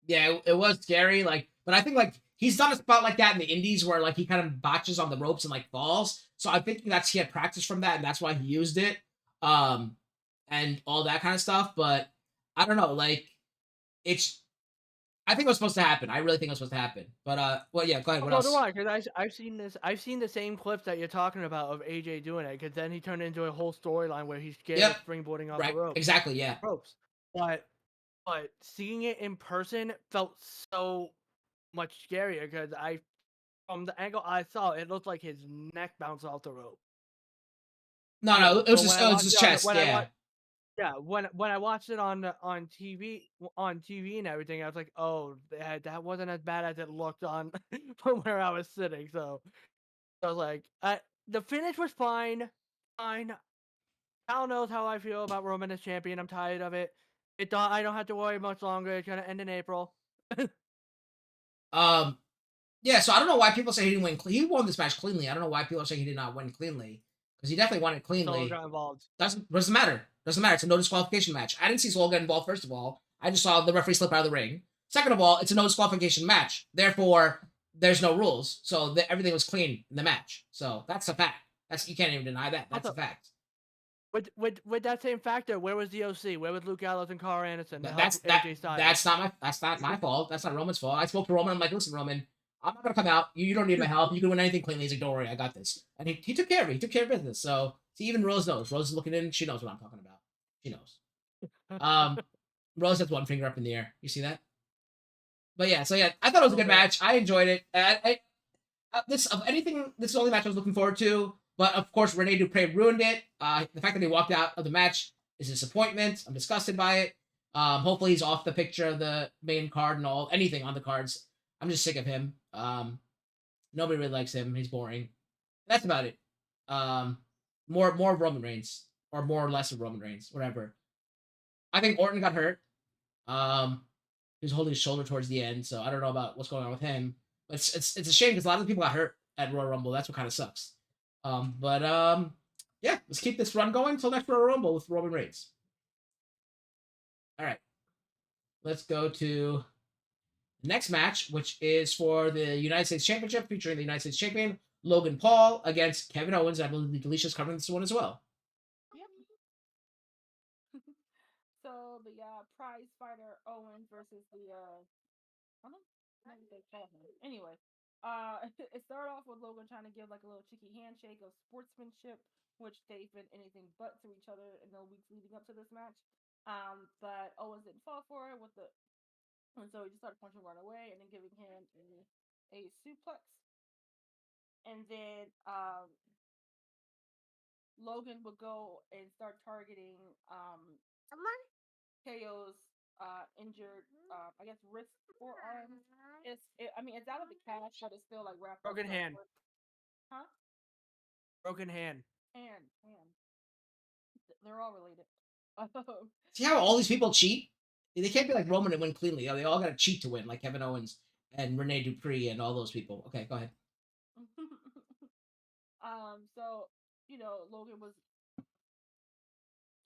[SPEAKER 1] Yeah, it was scary. But I think he's done a spot like that in the Indies where he kind of botches on the ropes and falls. So I think he had practice from that, and that's why he used it, and all that kind of stuff. But I don't know, it's. I think it was supposed to happen. I really think it was supposed to happen. But well, yeah. Go ahead. What
[SPEAKER 2] So do
[SPEAKER 1] else?
[SPEAKER 2] I, because I've seen this. I've seen the same clips that you're talking about of AJ doing it. Because then he turned into a whole storyline where he's scared
[SPEAKER 1] Yep.
[SPEAKER 2] of springboarding off the
[SPEAKER 1] Right. Exactly. Yeah.
[SPEAKER 2] ropes. But seeing it in person felt so much scarier because from the angle I saw, it looked like his neck bounced off the rope.
[SPEAKER 1] No, it was just chest.
[SPEAKER 2] When I watched it on TV and everything, I was like, oh, that wasn't as bad as it looked on from where I was sitting. So I was like, the finish was fine. Cal knows how I feel about Roman as champion. I'm tired of it. I don't have to worry much longer. It's gonna end in April.
[SPEAKER 1] Yeah, so I don't know why people say he didn't win. He won this match cleanly. I don't know why people are saying he did not win cleanly, because he definitely won it
[SPEAKER 2] Solo
[SPEAKER 1] cleanly.
[SPEAKER 2] got involved.
[SPEAKER 1] Doesn't matter. Doesn't matter. It's a no disqualification match. I didn't see Solo get involved. First of all, I just saw the referee slip out of the ring. Second of all, it's a no disqualification match. Therefore, there's no rules. So everything was clean in the match. So that's a fact. You can't even deny that. That's a fact.
[SPEAKER 2] With that same factor, where was the OC? Where was Luke Gallows and Carl Anderson?
[SPEAKER 1] That's not my fault. That's not Roman's fault. I spoke to Roman. I'm like, listen, Roman, I'm not gonna come out. You don't need my help. You can win anything cleanly. He's like, don't worry, I got this. And he took care of it. He took care of business. So see, even Rose knows. Rose is looking in. She knows what I'm talking about. She knows. Rose has one finger up in the air. You see that? But yeah, I thought it was a good match. I enjoyed it. This is the only match I was looking forward to. But of course, Rene Dupree ruined it. The fact that he walked out of the match is a disappointment. I'm disgusted by it. Hopefully he's off the picture of the main card and anything on the cards. I'm just sick of him. Nobody really likes him. He's boring. That's about it. More of Roman Reigns, or more or less of Roman Reigns, whatever. I think Orton got hurt. He was holding his shoulder towards the end, so I don't know about what's going on with him. But it's a shame because a lot of people got hurt at Royal Rumble. That's what kind of sucks. Yeah, let's keep this run going until next Royal Rumble with Roman Reigns. All right, let's go to the next match, which is for the United States Championship, featuring the United States Champion Logan Paul against Kevin Owens. I believe Delicia's covering this one as well.
[SPEAKER 3] Yep. So the prize fighter Owens versus the I don't know what they call him. Anyway, it started off with Logan trying to give like a little cheeky handshake of sportsmanship, which they've been anything but to each other in the weeks leading up to this match. But Owens didn't fall for it and so he just started punching right away and then giving him a suplex. And then Logan would go and start targeting KO's injured, I guess, wrist or arms. It's out of the cast, but it's still like wrapped up.
[SPEAKER 2] Broken hand.
[SPEAKER 3] Huh?
[SPEAKER 2] Broken hand.
[SPEAKER 3] Hand. They're all related.
[SPEAKER 1] See how all these people cheat? They can't be like Roman and win cleanly. They all got to cheat to win, like Kevin Owens and Rene Dupree and all those people. Okay, go ahead.
[SPEAKER 3] So Logan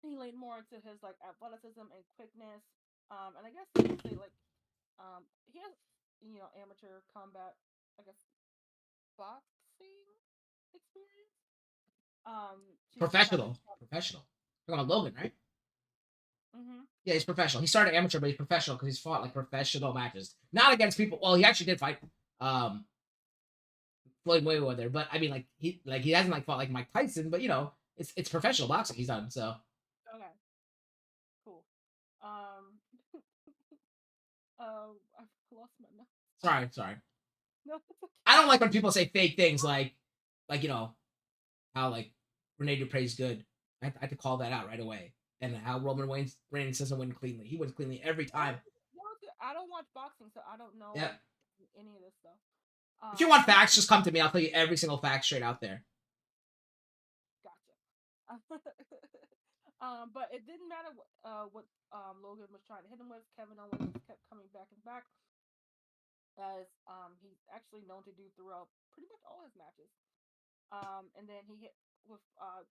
[SPEAKER 3] he leaned more into his like athleticism and quickness. And I guess you could say like he has amateur combat, I guess, boxing experience.
[SPEAKER 1] Professional. You're on Logan, right? Mm-hmm. Yeah, he's professional. He started amateur, but he's professional because he's fought like professional matches, not against people. Well, he actually did fight Floyd Mayweather, but I mean, like he hasn't like fought like Mike Tyson, but it's professional boxing he's done. So
[SPEAKER 3] okay, cool. I lost my notes.
[SPEAKER 1] Sorry.
[SPEAKER 3] No, it's okay.
[SPEAKER 1] I don't like when people say fake things like how like Rene Dupree's good. I have to call that out right away. And how Roman Reigns doesn't win cleanly. He wins cleanly every time.
[SPEAKER 3] I don't watch boxing, so I don't know any of this stuff.
[SPEAKER 1] If you want facts, just come to me. I'll tell you every single fact straight out there.
[SPEAKER 3] Gotcha. But it didn't matter what Logan was trying to hit him with. Kevin Owens kept coming back and back, as he's actually known to do throughout pretty much all his matches. And then he hit with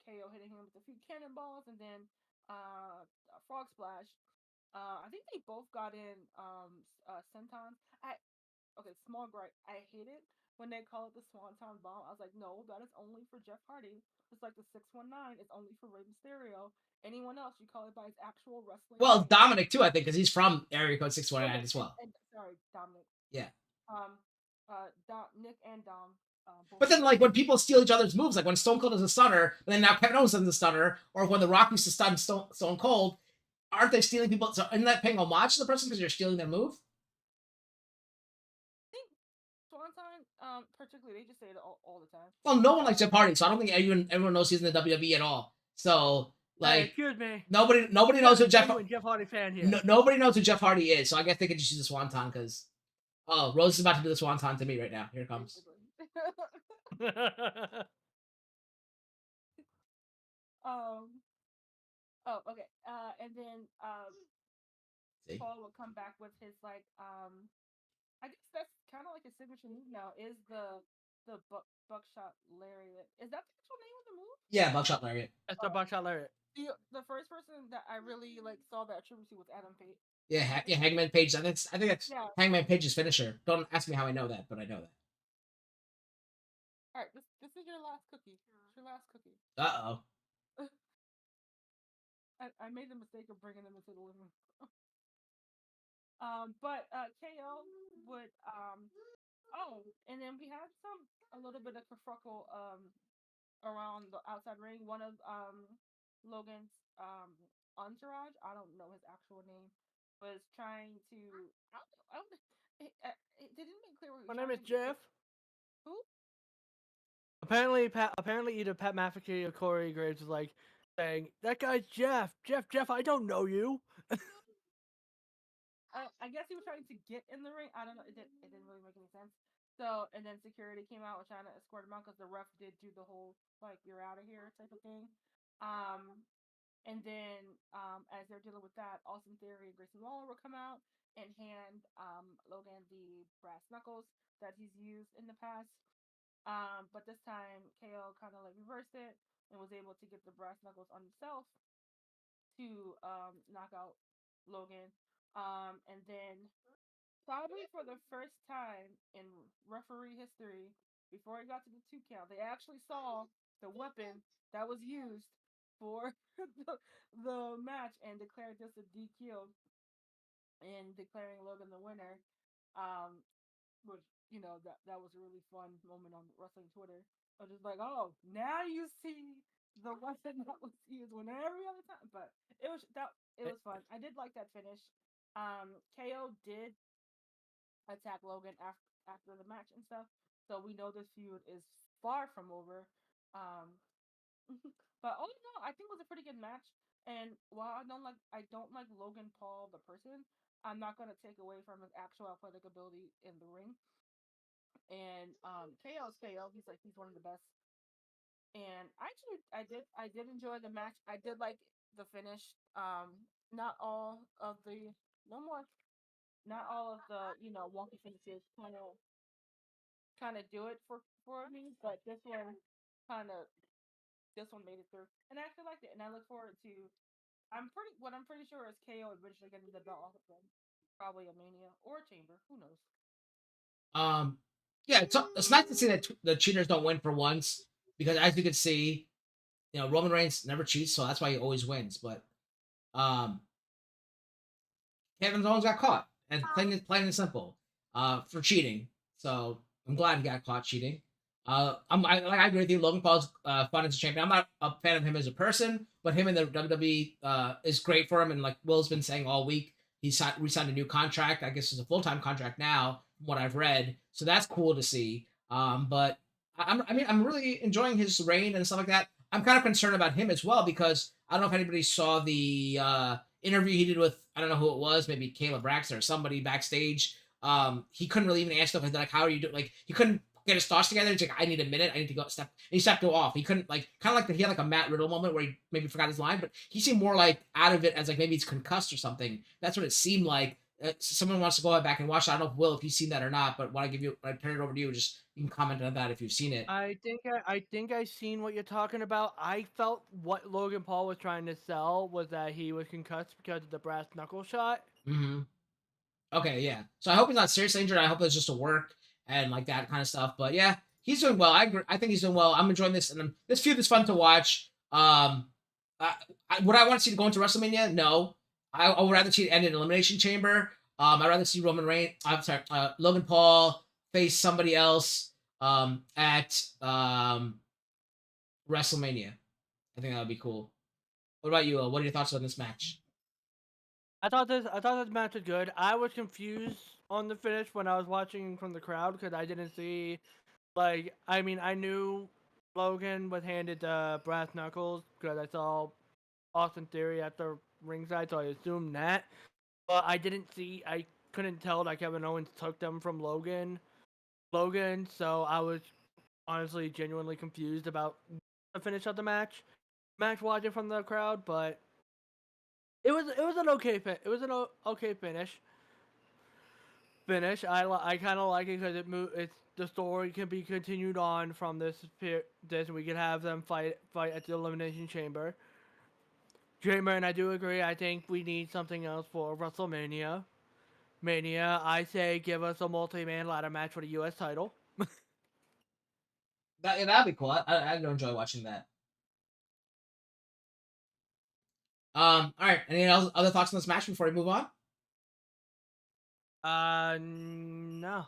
[SPEAKER 3] KO hitting him with a few cannonballs, and then a frog splash. I think they both got in sentons. Small gripe. I hate it when they call it the Swanton Bomb. I was like, no, that is only for Jeff Hardy. Just like the 619 is only for Rey Mysterio. Anyone else, you call it by his actual wrestling.
[SPEAKER 1] Well, name. Dominic too, I think, because he's from area code 619 as well.
[SPEAKER 3] Sorry, Dominic.
[SPEAKER 1] Yeah.
[SPEAKER 3] Nick and Dom.
[SPEAKER 1] But then, like, when people steal each other's moves, like when Stone Cold is a stunner, and then now Kevin Owens is a stunner, or when The Rock used to stun Stone Cold, aren't they stealing people? So isn't that paying homage to the person because you're stealing their move?
[SPEAKER 3] I think Swanton, particularly, they just say it all the time.
[SPEAKER 1] Well, no one likes Jeff Hardy, so I don't think everyone knows he's in the WWE at all. So
[SPEAKER 2] Hey,
[SPEAKER 1] like,
[SPEAKER 2] excuse me.
[SPEAKER 1] nobody
[SPEAKER 2] I'm
[SPEAKER 1] knows
[SPEAKER 2] a
[SPEAKER 1] who Jeff.
[SPEAKER 2] genuine Jeff Hardy fan here.
[SPEAKER 1] Nobody knows who Jeff Hardy is. So I guess they could just use the Swanton because Rose is about to do the Swanton to me right now. Here it comes.
[SPEAKER 3] Oh, okay. And then
[SPEAKER 1] See?
[SPEAKER 3] Paul would come back with his like I guess that's kind of like a signature move now. Is the buckshot lariat? Is that the actual name of the move?
[SPEAKER 1] Yeah, Buckshot Lariat.
[SPEAKER 2] That's the buckshot lariat.
[SPEAKER 3] The first person that I really like saw that attribute to was Adam Page.
[SPEAKER 1] Yeah, Hangman Page. I think that's
[SPEAKER 3] Yeah.
[SPEAKER 1] Hangman Page's finisher. Don't ask me how I know that, but I know that.
[SPEAKER 3] All right, this is your last cookie. It's your last cookie. I made the mistake of bringing them into the living room. But KO would and then we had a little bit of kerfuffle around the outside ring. One of Logan's entourage, I don't know his actual name, was trying to it didn't make clear what he was
[SPEAKER 2] My name is
[SPEAKER 3] trying to-
[SPEAKER 2] Jeff.
[SPEAKER 3] Who?
[SPEAKER 2] Apparently either Pat McAfee or Corey Graves was like saying, "That guy's Jeff. Jeff, I don't know you."
[SPEAKER 3] I guess he was trying to get in the ring. I don't know. It didn't really make any sense. So, and then security came out, was trying to escort him out because the ref did do the whole like "you're out of here" type of thing. And then as they're dealing with that, Austin Theory and Grayson Waller will come out and hand Logan the brass knuckles that he's used in the past. But this time KO kind of like reversed it and was able to get the brass knuckles on himself to knock out Logan. And then probably for the first time in referee history, before it got to the 2 count, they actually saw the weapon that was used for the match and declared this a DQ and declaring Logan the winner. Which that was a really fun moment on wrestling Twitter. I was just like, oh, now you see the weapon that was used when every other time. But it was fun. I did like that finish. KO did attack Logan after the match and stuff, so we know this feud is far from over. Um, but all in all, I think it was a pretty good match. And while I don't like Logan Paul the person, I'm not gonna take away from his actual athletic ability in the ring. And KO's KO. He's one of the best. And actually, I did enjoy the match. I did like the finish. Not all of the no more. Not all of the wonky finishes kind of do it for me, but kind of this one made it through, and I actually liked it. And I look forward to. I'm pretty sure is KO eventually getting the belt off of them. Probably a Mania or a Chamber. Who knows?
[SPEAKER 1] Yeah, it's nice to see that the cheaters don't win for once because as you can see, Roman Reigns never cheats, so that's why he always wins. But Kevin Owens got caught, and plain and simple, for cheating. So I'm glad he got caught cheating. I agree with you. Logan Paul's fun as a champion. I'm not a fan of him as a person, but him in the WWE is great for him. And like Will's been saying all week, he re-signed a new contract. I guess it's a full-time contract now, from what I've read. So that's cool to see. But I'm really enjoying his reign and stuff like that. I'm kind of concerned about him as well because I don't know if anybody saw the interview he did with, I don't know who it was, maybe Caleb Braxton or somebody backstage. He couldn't really even answer stuff like, how are you doing? Like, he couldn't get his thoughts together. He's like, I need a minute. I need to go step. And he stepped off. He couldn't he had like a Matt Riddle moment where he maybe forgot his line, but he seemed more like out of it as like maybe he's concussed or something. That's what it seemed like. Someone wants to go back and watch it. I don't know, Will, if you've seen that or not, but when I turn it over to you, just you can comment on that if you've seen it.
[SPEAKER 2] I think I've seen what you're talking about. I felt what Logan Paul was trying to sell was that he was concussed because of the brass knuckle shot.
[SPEAKER 1] Mm-hmm. Okay, yeah. So I hope he's not seriously injured. I hope it's just a work and like that kind of stuff. But yeah, he's doing well. I think he's doing well. I'm enjoying this, and this feud is fun to watch. Would I want to see it go into WrestleMania? No. I would rather see it end in Elimination Chamber. I'd rather see Logan Paul face somebody else at WrestleMania. I think that would be cool. What about you? What are your thoughts on this match?
[SPEAKER 2] I thought this match was good. I was confused on the finish when I was watching from the crowd because I didn't see, like, I mean, I knew Logan was handed brass knuckles because I saw Austin Theory at the ringside, so I assumed that. But I couldn't tell that Kevin Owens took them from Logan, so I was honestly genuinely confused about the finish of the match watching from the crowd, but it was an okay finish. I kind of like it because it's the story can be continued on from this, and we can have them fight at the Elimination Chamber. And I do agree. I think we need something else for WrestleMania. I say give us a multi-man ladder match for the U.S. title.
[SPEAKER 1] That'd be cool. I'd enjoy watching that. All right. Any other thoughts on this match before we move on?
[SPEAKER 2] No.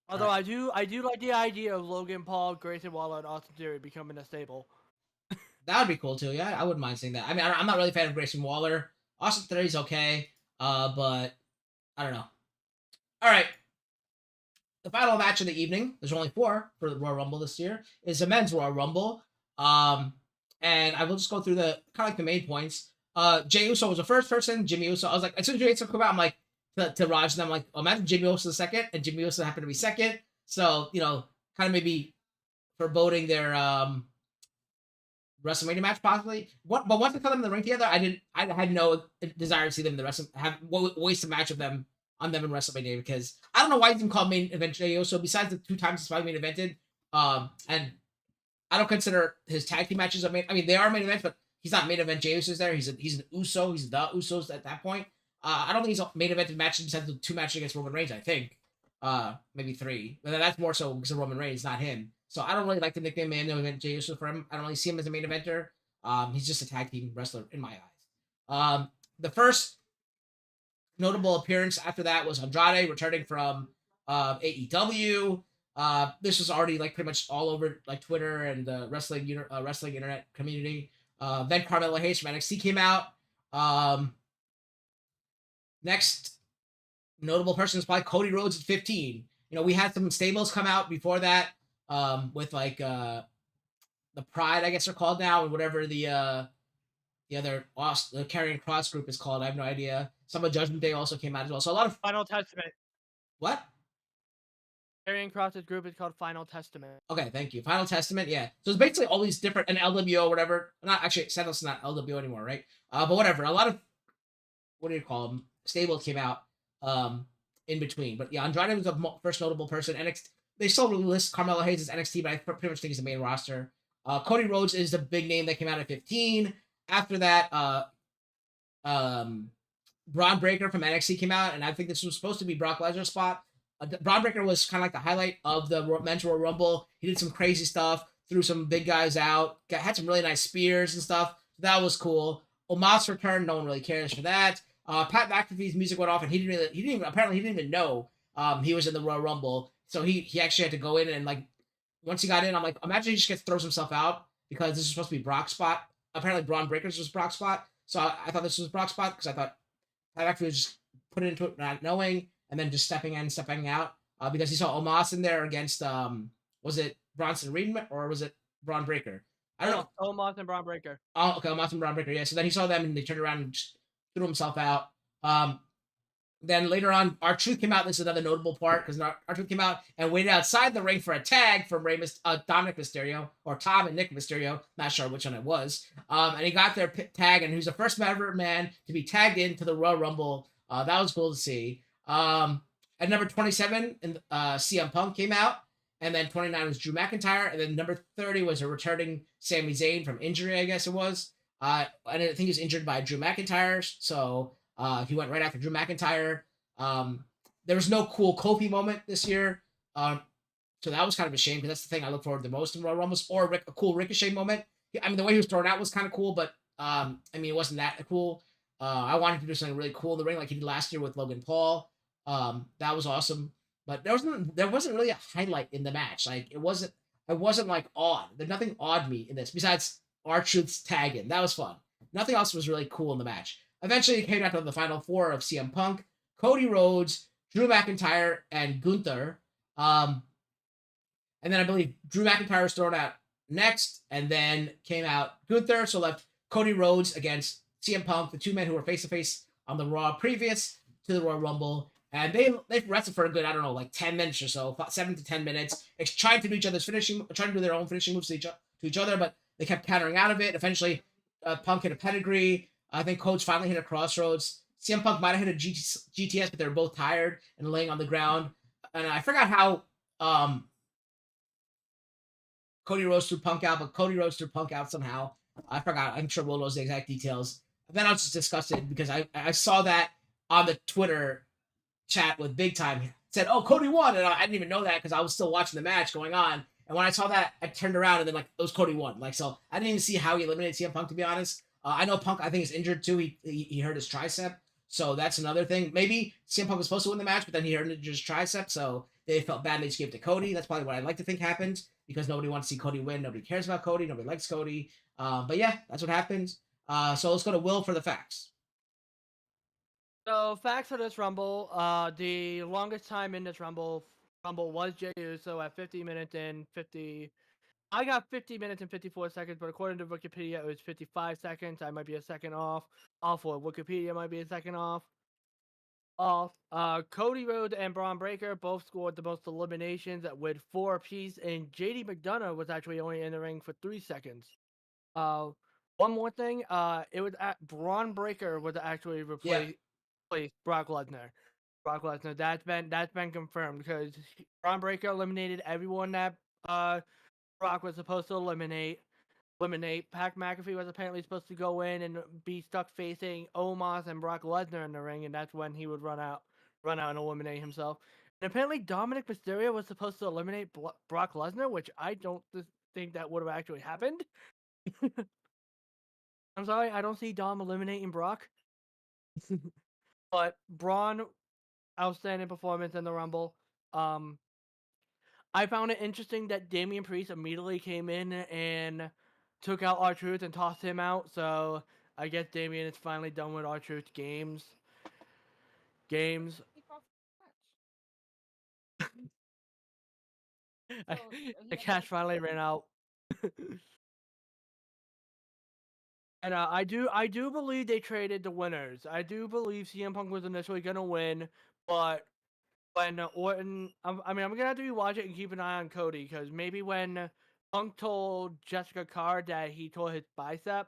[SPEAKER 2] Although
[SPEAKER 1] Right.
[SPEAKER 2] I do like the idea of Logan Paul, Grayson Waller, and Austin Theory becoming a stable.
[SPEAKER 1] That would be cool too. Yeah, I wouldn't mind seeing that. I mean, I'm not really a fan of Grayson Waller. Austin Theory's okay, but I don't know. All right. The final match of the evening, there's only 4 for the Royal Rumble this year, is the men's Royal Rumble. And I will just go through the kind of like the main points. Jey Uso was the first person. Jimmy Uso, I was like, as soon as Jey Uso came out, I'm like, to Raj, and I'm like, oh, imagine Jimmy Uso the second, and Jimmy Uso happened to be second. So, kind of maybe foreboding their WrestleMania match possibly. But once I saw them in the ring together, I had no desire to see them in the waste a match of them on them in WrestleMania, because I don't know why he didn't call main event Jey Uso besides the 2 times he's probably main evented. And I don't consider his tag team matches I mean, they are main events, but he's not main event Jey Uso's there. He's an Uso. He's the Usos at that point. I don't think he's main evented matches besides the 2 matches against Roman Reigns, I think. Maybe 3. But that's more so because of Roman Reigns, not him. So I don't really like the nickname main event Jey Uso for him. I don't really see him as a main eventer. He's just a tag team wrestler in my eyes. The first notable appearance after that was Andrade returning from AEW. This was already like pretty much all over like Twitter and the wrestling internet community. Then Carmelo Hayes from NXT came out. Next notable person is probably Cody Rhodes at 15. We had some stables come out before that, with like the Pride, I guess they're called now, and whatever the other the Karrion Kross group is called. I have no idea. Some of Judgment Day also came out as well. So a lot of
[SPEAKER 2] Final Testament.
[SPEAKER 1] What?
[SPEAKER 2] Karrion Kross's group is called Final Testament.
[SPEAKER 1] Okay, thank you. Final Testament, yeah. So it's basically all these different, and LWO, whatever. Not actually, Santos is not LWO anymore, right? But whatever. A lot of, what do you call them? Stables came out in between. But yeah, Andrade was the first notable person. NXT, they still list Carmelo Hayes as NXT, but I pretty much think he's the main roster. Cody Rhodes is the big name that came out at 15. After that, Braun Breaker from NXT came out, and I think this was supposed to be Brock Lesnar's spot. Braun Breaker was kind of like the highlight of the men's Royal Rumble. He did some crazy stuff, threw some big guys out, had some really nice spears and stuff. That was cool. Omos returned. No one really cares for that. Pat McAfee's music went off, and he didn't even know he was in the Royal Rumble. So he actually had to go in, and like once he got in, I'm like, imagine he just throws himself out because this is supposed to be Brock's spot. Apparently, Braun Breaker's was Brock's spot. So I thought this was Brock's spot because I thought Pat McAfee was just put into it not knowing, and then just stepping in, stepping out, because he saw Omos in there against was it Bronson Reed or was it Braun Breaker? I don't know.
[SPEAKER 2] Omos and Braun Breaker.
[SPEAKER 1] Oh, okay, Omos and Braun Breaker. Yeah. So then he saw them and they turned around and just threw himself out. Then later on, R-Truth came out. This is another notable part because R-Truth came out and waited outside the ring for a tag from Dominic Mysterio, or Tom and Nick Mysterio. Not sure which one it was. And he got their tag, and he was the first ever man to be tagged into the Royal Rumble. That was cool to see. At number 27, CM Punk came out. And then 29 was Drew McIntyre. And then number 30 was a returning Sami Zayn from injury, I guess it was. And I think he was injured by Drew McIntyre. So he went right after Drew McIntyre. There was no cool Kofi moment this year. So that was kind of a shame because that's the thing I look forward to the most in Royal Rumbles, or a cool Ricochet moment. I mean, the way he was thrown out was kind of cool, but I mean, it wasn't that cool. I wanted to do something really cool in the ring like he did last year with Logan Paul. That was awesome. But there wasn't really a highlight in the match. Like I wasn't like awed. There's nothing awed me in this besides R-Truth's tag in. That was fun. Nothing else was really cool in the match. Eventually, it came out to the final 4 of CM Punk, Cody Rhodes, Drew McIntyre and Gunther. And then I believe Drew McIntyre was thrown out next, and then came out Gunther, so left Cody Rhodes against CM Punk, the two men who were face to face on the Raw previous to the Royal Rumble. And they wrestled for a good, I don't know, like 10 minutes or so, 7 to 10 minutes. It's trying to do each other's finishing, trying to do their own finishing moves to each other, but they kept countering out of it. Eventually, Punk hit a pedigree. I think Coach finally hit a crossroads. CM Punk might have hit a GTS, but they were both tired and laying on the ground. And I forgot how Cody Rhodes threw Punk out, but Cody Rhodes threw Punk out somehow. I forgot. I'm sure Will knows the exact details. Then I was just disgusted because I saw that on the Twitter chat with Big Time. It said, "Oh, Cody won," and I didn't even know that because I was still watching the match going on. And when I saw that, I turned around and then it was Cody won. So I didn't even see how he eliminated CM Punk, to be honest. I know Punk, I think, is injured too. He hurt his tricep, so that's another thing. Maybe CM Punk was supposed to win the match, but then he hurt his tricep, so they felt bad. They just gave it to Cody. That's probably what I'd like to think happened because nobody wants to see Cody win. Nobody cares about Cody. Nobody likes Cody. But yeah, that's what happens. So let's go to Will for the facts.
[SPEAKER 2] So facts for this Rumble. The longest time in this Rumble was Jey Uso at 50 minutes and 50. I got 50 minutes and 54 seconds, but according to Wikipedia, it was 55 seconds. I might be a second off. Or Wikipedia might be a second off. Cody Rhodes and Braun Breaker both scored the most eliminations with 4 apiece, and JD McDonough was actually only in the ring for 3 seconds. One more thing. It was Braun Breaker was actually replaced Brock Lesnar. That's been confirmed because Braun Breaker eliminated everyone that Brock was supposed to eliminate. Pat McAfee was apparently supposed to go in and be stuck facing Omos and Brock Lesnar in the ring, and that's when he would run out and eliminate himself. And apparently Dominic Mysterio was supposed to eliminate Brock Lesnar, which I don't think that would have actually happened. I'm sorry, I don't see Dom eliminating Brock. But Braun, outstanding performance in the Rumble. I found it interesting that Damian Priest immediately came in and took out R-Truth and tossed him out. So I guess Damian is finally done with R-Truth's games. The cash finally ran out. And I do believe they traded the winners. I do believe CM Punk was initially gonna win, but when Orton, I'm gonna have to rewatch it and keep an eye on Cody because maybe when Punk told Jessica Carr that he tore his bicep,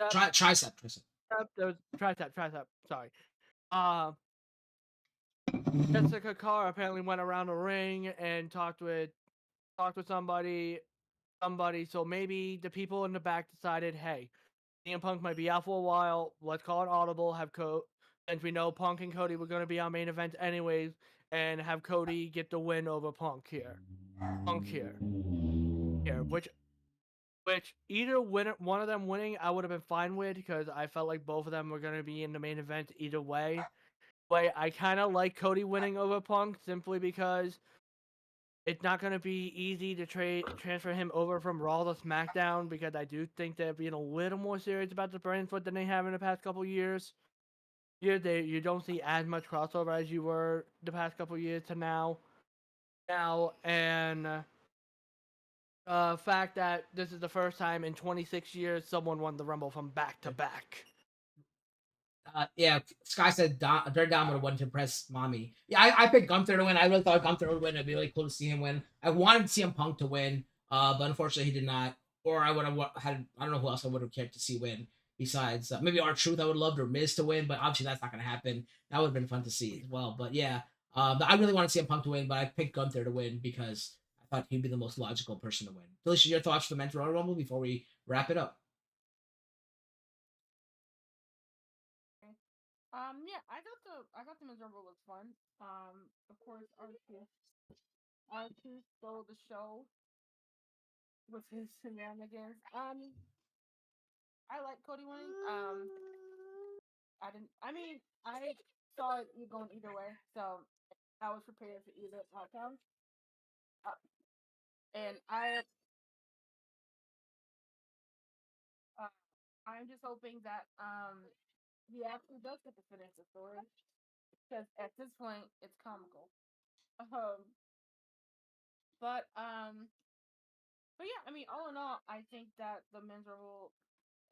[SPEAKER 1] Tricep.
[SPEAKER 2] there was tricep. Sorry. Jessica Carr apparently went around the ring and talked with somebody. So maybe the people in the back decided, hey, CM Punk might be out for a while. Let's call it audible. Since we know Punk and Cody were going to be our main event anyways, and have Cody get the win over Punk here. Which either one of them winning, I would have been fine with because I felt like both of them were going to be in the main event either way. But I kind of like Cody winning over Punk simply because it's not going to be easy to transfer him over from Raw to SmackDown because I do think they're being a little more serious about the brand split than they have in the past couple years. You don't see as much crossover as you were the past couple years to now. And fact that this is the first time in 26 years someone won the Rumble from back to back.
[SPEAKER 1] Yeah, Sky said Dirty Dom would have won to impress mommy. Yeah, I picked Gunther to win. I really thought Gunther would win. It'd be really cool to see him win. I wanted CM Punk to win, but unfortunately he did not. Or I would have had, I don't know who else I would have cared to see win besides maybe R-Truth I would have loved, or Miz to win, but obviously that's not going to happen. That would have been fun to see as well. But yeah, I really wanted CM Punk to win, but I picked Gunther to win because I thought he'd be the most logical person to win. Felicia, your thoughts for the Men's Royal Rumble before we wrap it up?
[SPEAKER 3] Yeah, I thought the Men's Rumble was fun. Of course, R2 stole the show with his shenanigans. I like Cody winning. I didn't. I mean, I saw it going either way, so I was prepared for either outcome. Uh, and uh, I'm just hoping that he actually does get to finish the story. because at this point it's comical. Um, but but yeah, I mean, all in all, I think that the men's rumble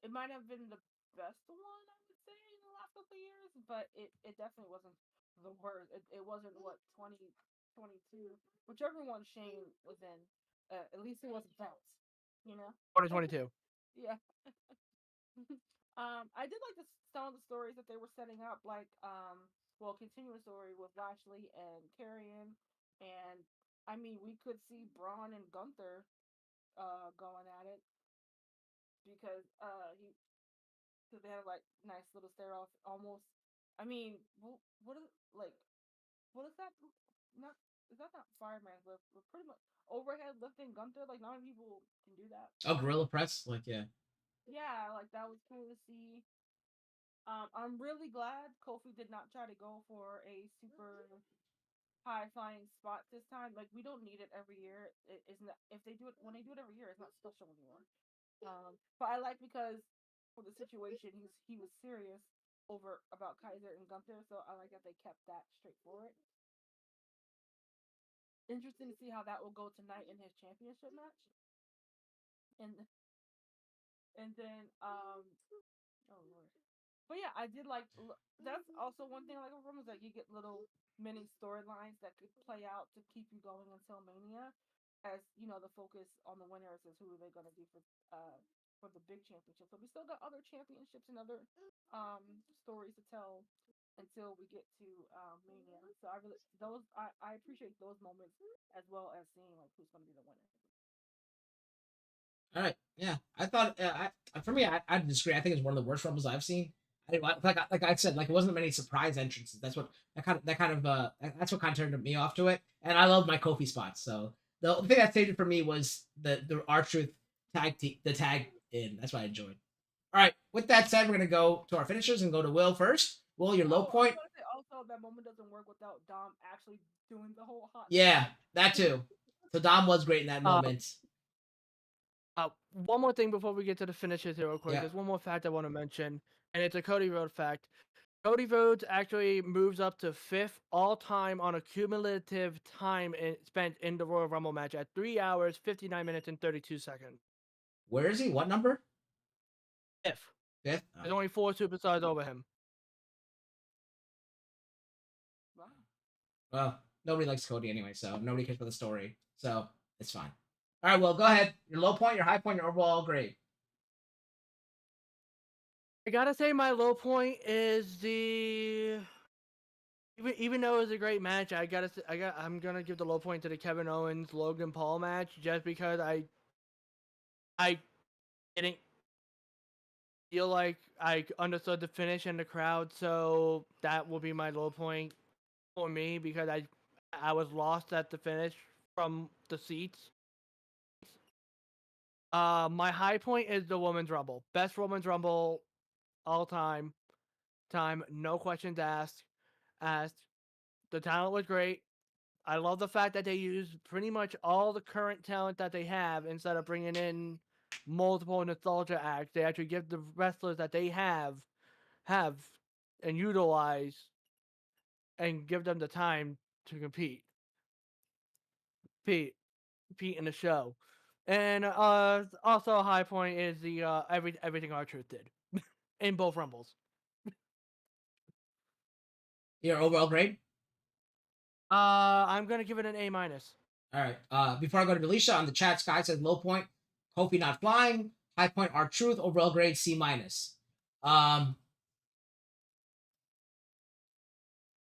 [SPEAKER 3] it might have been the best one I would say in the last couple of years, but it definitely wasn't the worst. It wasn't what 2022, whichever one Shane was in. At least it wasn't that, you know.
[SPEAKER 2] 2022.
[SPEAKER 3] Yeah. I did like some of the stories that they were setting up, like well, continuing story with Lashley and Carrion, and I mean we could see Braun and Gunther going at it because because they had like nice little stare off almost. I mean, what is like what is that? Not is that not fireman's lift? But pretty much overhead lifting Gunther. Like not many people can do that.
[SPEAKER 1] Oh, gorilla press, like yeah.
[SPEAKER 3] Yeah, like that was cool to see. I'm really glad Kofi did not try to go for a super high flying spot this time. Like we don't need it every year. It isn't if they do it when they do it every year, it's not special anymore. But I like because for the situation, he was serious over about Kaiser and Gunther, so I like that they kept that straightforward. Interesting to see how that will go tonight in his championship match, and then oh lord. But yeah, I did like that's also one thing I like about is that you get little mini storylines that could play out to keep you going until Mania, as you know the focus on the winners is who they're gonna do for the big championship. So we still got other championships and other stories to tell until we get to Mania. So I really those I appreciate those moments as well as seeing like who's gonna be the winner.
[SPEAKER 1] All right, yeah. I thought for me, I disagree. I think it's one of the worst rumbles I've seen. I didn't like I said, like it wasn't many surprise entrances. That's what that's what kind of turned me off to it. And I love my Kofi spots. So the thing that saved it for me was the R-Truth the tag in. That's what I enjoyed. All right. With that said, we're gonna go to our finishers and go to Will first. Will, your low
[SPEAKER 3] Oh, I was
[SPEAKER 1] point.
[SPEAKER 3] gonna say also that moment doesn't work without Dom actually doing the whole hot
[SPEAKER 1] Yeah,
[SPEAKER 3] spot.
[SPEAKER 1] that too. So Dom was great in that
[SPEAKER 2] Uh,
[SPEAKER 1] moment.
[SPEAKER 2] One more thing before we get to the finishes here, real quick.
[SPEAKER 1] Yeah.
[SPEAKER 2] There's one more fact I want to mention, and it's a Cody Rhodes fact. Cody Rhodes actually moves up to 5th all time on a cumulative time spent in the Royal Rumble match at 3 hours, 59 minutes, and 32 seconds.
[SPEAKER 1] Where is he? What number?
[SPEAKER 2] 5th.
[SPEAKER 1] Fifth.
[SPEAKER 2] There's only 4 superstars over him.
[SPEAKER 3] Wow.
[SPEAKER 1] Well, nobody likes Cody anyway, so nobody cares for the story. So it's fine. All right, well, go ahead. Your low point, your high point, your overall grade.
[SPEAKER 2] I gotta say, my low point is the. Even though it was a great match, I'm gonna give the low point to the Kevin Owens Logan Paul match just because I didn't feel like I understood the finish and the crowd, so that will be my low point for me because I was lost at the finish from the seats. My high point is the Women's Rumble, best Women's Rumble all time, no questions asked. Asked. The talent was great. I love the fact that they use pretty much all the current talent that they have instead of bringing in multiple nostalgia acts. They actually give the wrestlers that they have and utilize and give them the time to compete in the show. And also a high point is the everything R-Truth did in both rumbles.
[SPEAKER 1] Your overall grade.
[SPEAKER 2] I'm gonna give it an A minus.
[SPEAKER 1] All right. Before I go to Delisha, on the chat, Sky says low point, Kofi not flying. High point, R-Truth. Overall grade, C minus.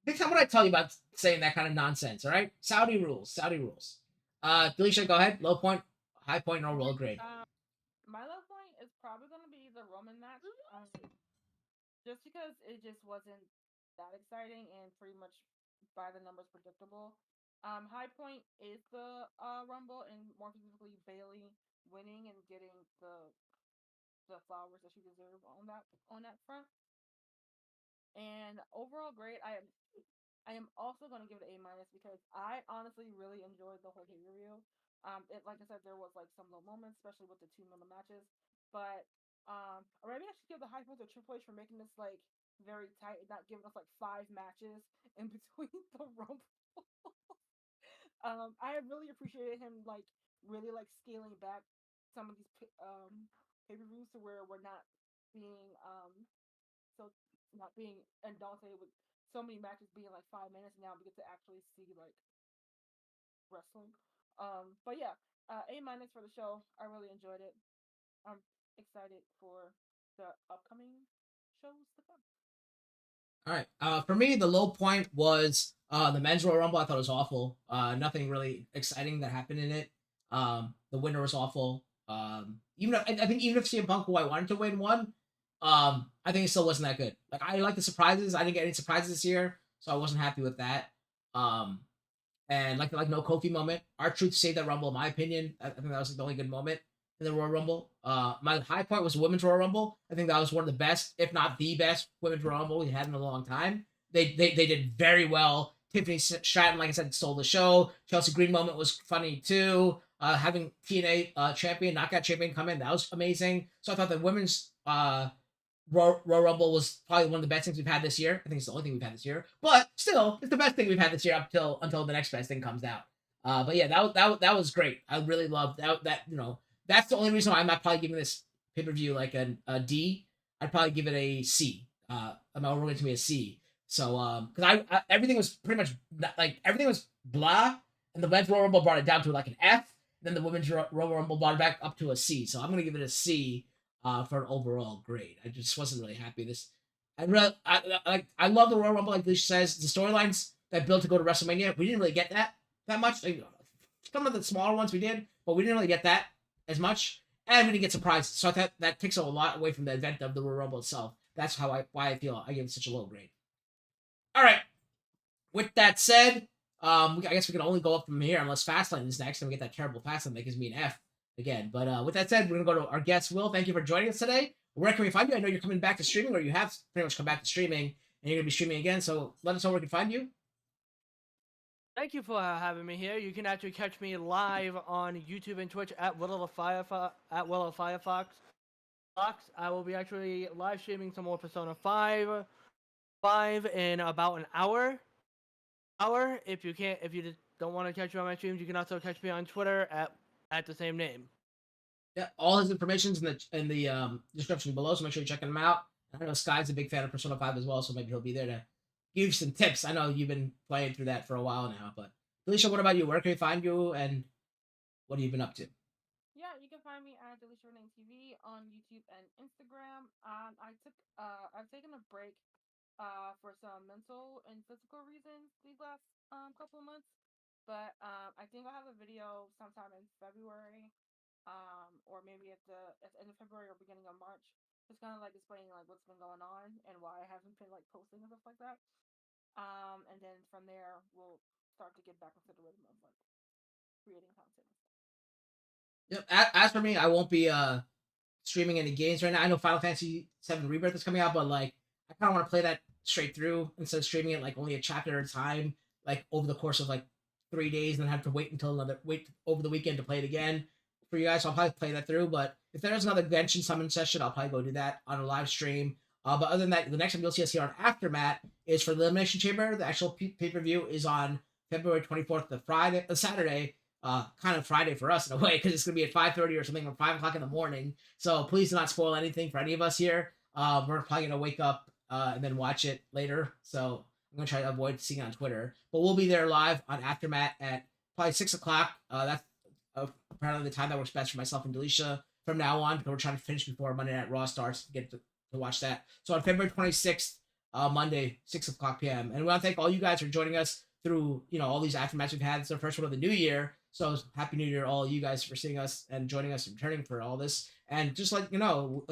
[SPEAKER 1] Next time, what I tell you about saying that kind of nonsense. All right. Saudi rules. Saudi rules. Delisha, go ahead. Low point, high point, and overall grade.
[SPEAKER 3] My low point is probably gonna be the Roman match. Just because it just wasn't that exciting and pretty much by the numbers predictable. High point is the Rumble and more specifically Bailey winning and getting the flowers that she deserved on that front. And overall grade, I am also going to give it an A minus because I honestly really enjoyed the whole pay per view. It like I said, there was like some low moments, especially with the 2 minute matches. But or maybe I should give the high points to Triple H for making this like very tight and not giving us like 5 matches in between the Rumble. I really appreciated him like really like scaling back some of these pay-per-views to where we're not being so not being indulted with so many matches being like 5 minutes. Now we get to actually see like wrestling. But yeah, A- for the show. I really enjoyed it. I'm excited for the upcoming shows to come.
[SPEAKER 1] All right. For me, the low point was the men's Royal Rumble. I thought it was awful. Nothing really exciting that happened in it. The winner was awful. Even if, I think even if CM Punk, who I wanted to win, won, I think it still wasn't that good. Like I like the surprises. I didn't get any surprises this year, so I wasn't happy with that. Um, and like no Kofi moment. R-Truth saved that Rumble, in my opinion. I think that was the only good moment in the Royal Rumble. My high point was Women's Royal Rumble. I think that was one of the best, if not the best, Women's Royal Rumble we had in a long time. They did very well. Tiffany Stratton, like I said, stole the show. Chelsea Green moment was funny too. Having TNA champion, knockout champion come in, that was amazing. So I thought the women's Royal Rumble was probably one of the best things we've had this year. I think it's the only thing we've had this year, but still, it's the best thing we've had this year until the next best thing comes out. But yeah, that was great. I really loved that. That's the only reason why I'm not probably giving this pay per view like a D. I'd probably give it a C. I'm overrated to me a C. So because everything was pretty much like everything was blah, and the men's Royal Rumble brought it down to like an F. Then the women's Royal Rumble brought it back up to a C. So I'm gonna give it a C for an overall grade. I just wasn't really happy. I love the Royal Rumble, like Alicia says. The storylines that built to go to WrestleMania, we didn't really get that much. Like, some of the smaller ones we did, but we didn't really get that as much, and we didn't get surprised. So I thought that takes a lot away from the event of the Royal Rumble itself. That's why I feel I give it such a low grade. All right. With that said, I guess we can only go up from here unless Fastlane is next, and we get that terrible Fastlane that gives me an F again. But with that said, we're gonna go to our guest Will. Thank you for joining us today. Where can we find you? I know you're coming back to streaming, or you have pretty much come back to streaming, and you're gonna be streaming again. So let us know where we can find you.
[SPEAKER 2] Thank you for having me here. You can actually catch me live on YouTube and Twitch at Will of Firefox. I will be actually live streaming some more Persona 5 in about an hour. If you just don't want to catch me on my streams, you can also catch me on Twitter at the same name.
[SPEAKER 1] Yeah, all his information's in the description below, so make sure you check him out. I know Sky's a big fan of Persona 5 as well, so maybe he'll be there to give you some tips. I know you've been playing through that for a while now, but Alicia, what about you? Where can we find you, and what have you been up to?
[SPEAKER 3] Yeah, you can find me at Delisha Renee TV on YouTube and Instagram. I've taken a break for some mental and physical reasons these last couple of months, but I think I'll have a video sometime in February, or maybe at the end of February or beginning of March, just kind of like explaining like what's been going on and why I haven't been like posting and stuff like that. And then from there we'll start to get back into the rhythm of like creating content.
[SPEAKER 1] Yep. As for me, I won't be streaming any games right now. I know Final Fantasy VII Rebirth is coming out, but like I kind of want to play that straight through instead of streaming it like only a chapter at a time, like over the course of like 3 days, and then have to wait over the weekend to play it again for you guys. So I'll probably play that through. But if there's another Genshin Summon session, I'll probably go do that on a live stream. But other than that, the next time you'll see us here on AfterMat is for the Elimination Chamber. The actual pay-per-view is on February 24th, the Saturday. Kind of Friday for us in a way, because it's gonna be at 5:30 or something, or 5 o'clock in the morning. So please do not spoil anything for any of us here. We're probably gonna wake up and then watch it later. So I'm gonna try to avoid seeing it on Twitter. But we'll be there live on Aftermat at probably 6 o'clock. That's apparently the time that works best for myself and Delisha from now on, because we're trying to finish before Monday Night Raw starts to get to watch that. So on February 26th, Monday, 6 o'clock p.m. And we want to thank all you guys for joining us through all these aftermaths we've had. It's our first one of the new year. So happy New Year, all you guys, for seeing us and joining us and returning for all this. And just like,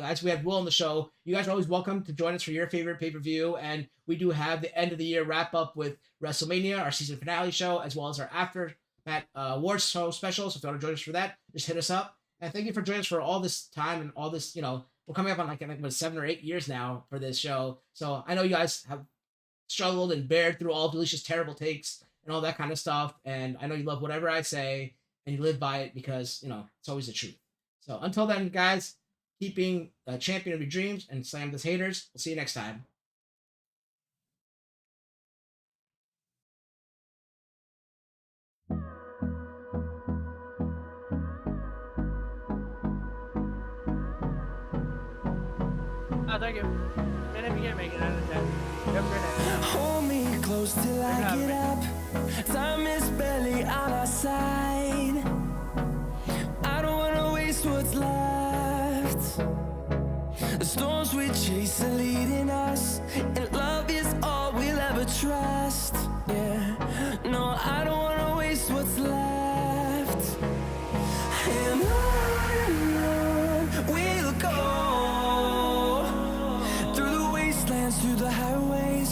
[SPEAKER 1] as we have Will on the show, you guys are always welcome to join us for your favorite pay-per-view. And we do have the end of the year wrap up with WrestleMania, our season finale show, as well as our AfterMat awards show special. So if you want to join us for that, just hit us up. And thank you for joining us for all this time and all this, we're coming up on like 7 or 8 years now for this show. So I know you guys have struggled and bared through all of Delicia's terrible takes and all that kind of stuff. And I know you love whatever I say and you live by it because, it's always the truth. So until then, guys, keep being a champion of your dreams and slam those haters. We'll see you next time.
[SPEAKER 2] Oh, thank you. And if you can't make it, I understand. You have a great night.
[SPEAKER 4] Hold me close till I get up. Time is barely on our side. I don't wanna waste what's left. The storms we chase are leading us, and love is all we'll ever trust. Yeah, no, I don't wanna waste what's left. And on we'll go, through the wastelands, through the highways,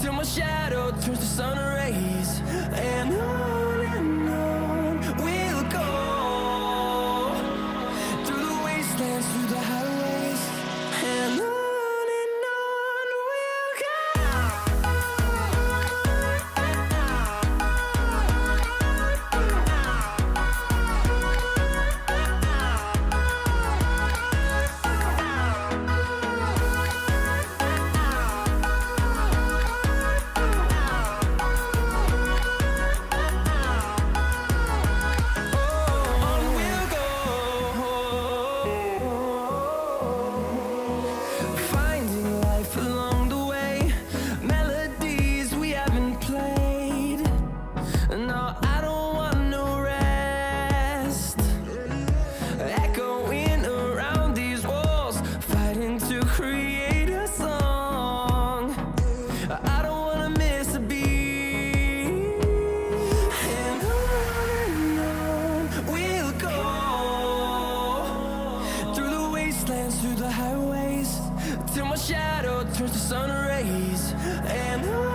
[SPEAKER 4] till my shadow turns to sun rays. And on we'll go, through the wastelands, through the highways, and on we'll go. On we'll go, finding life along the way, melodies we haven't played. No, I don't want no rest, echoing around these walls, fighting to create a song. I don't wanna miss a beat. And on we'll go, through the wastelands, through the highways, till my shadow turns to sun rays. And on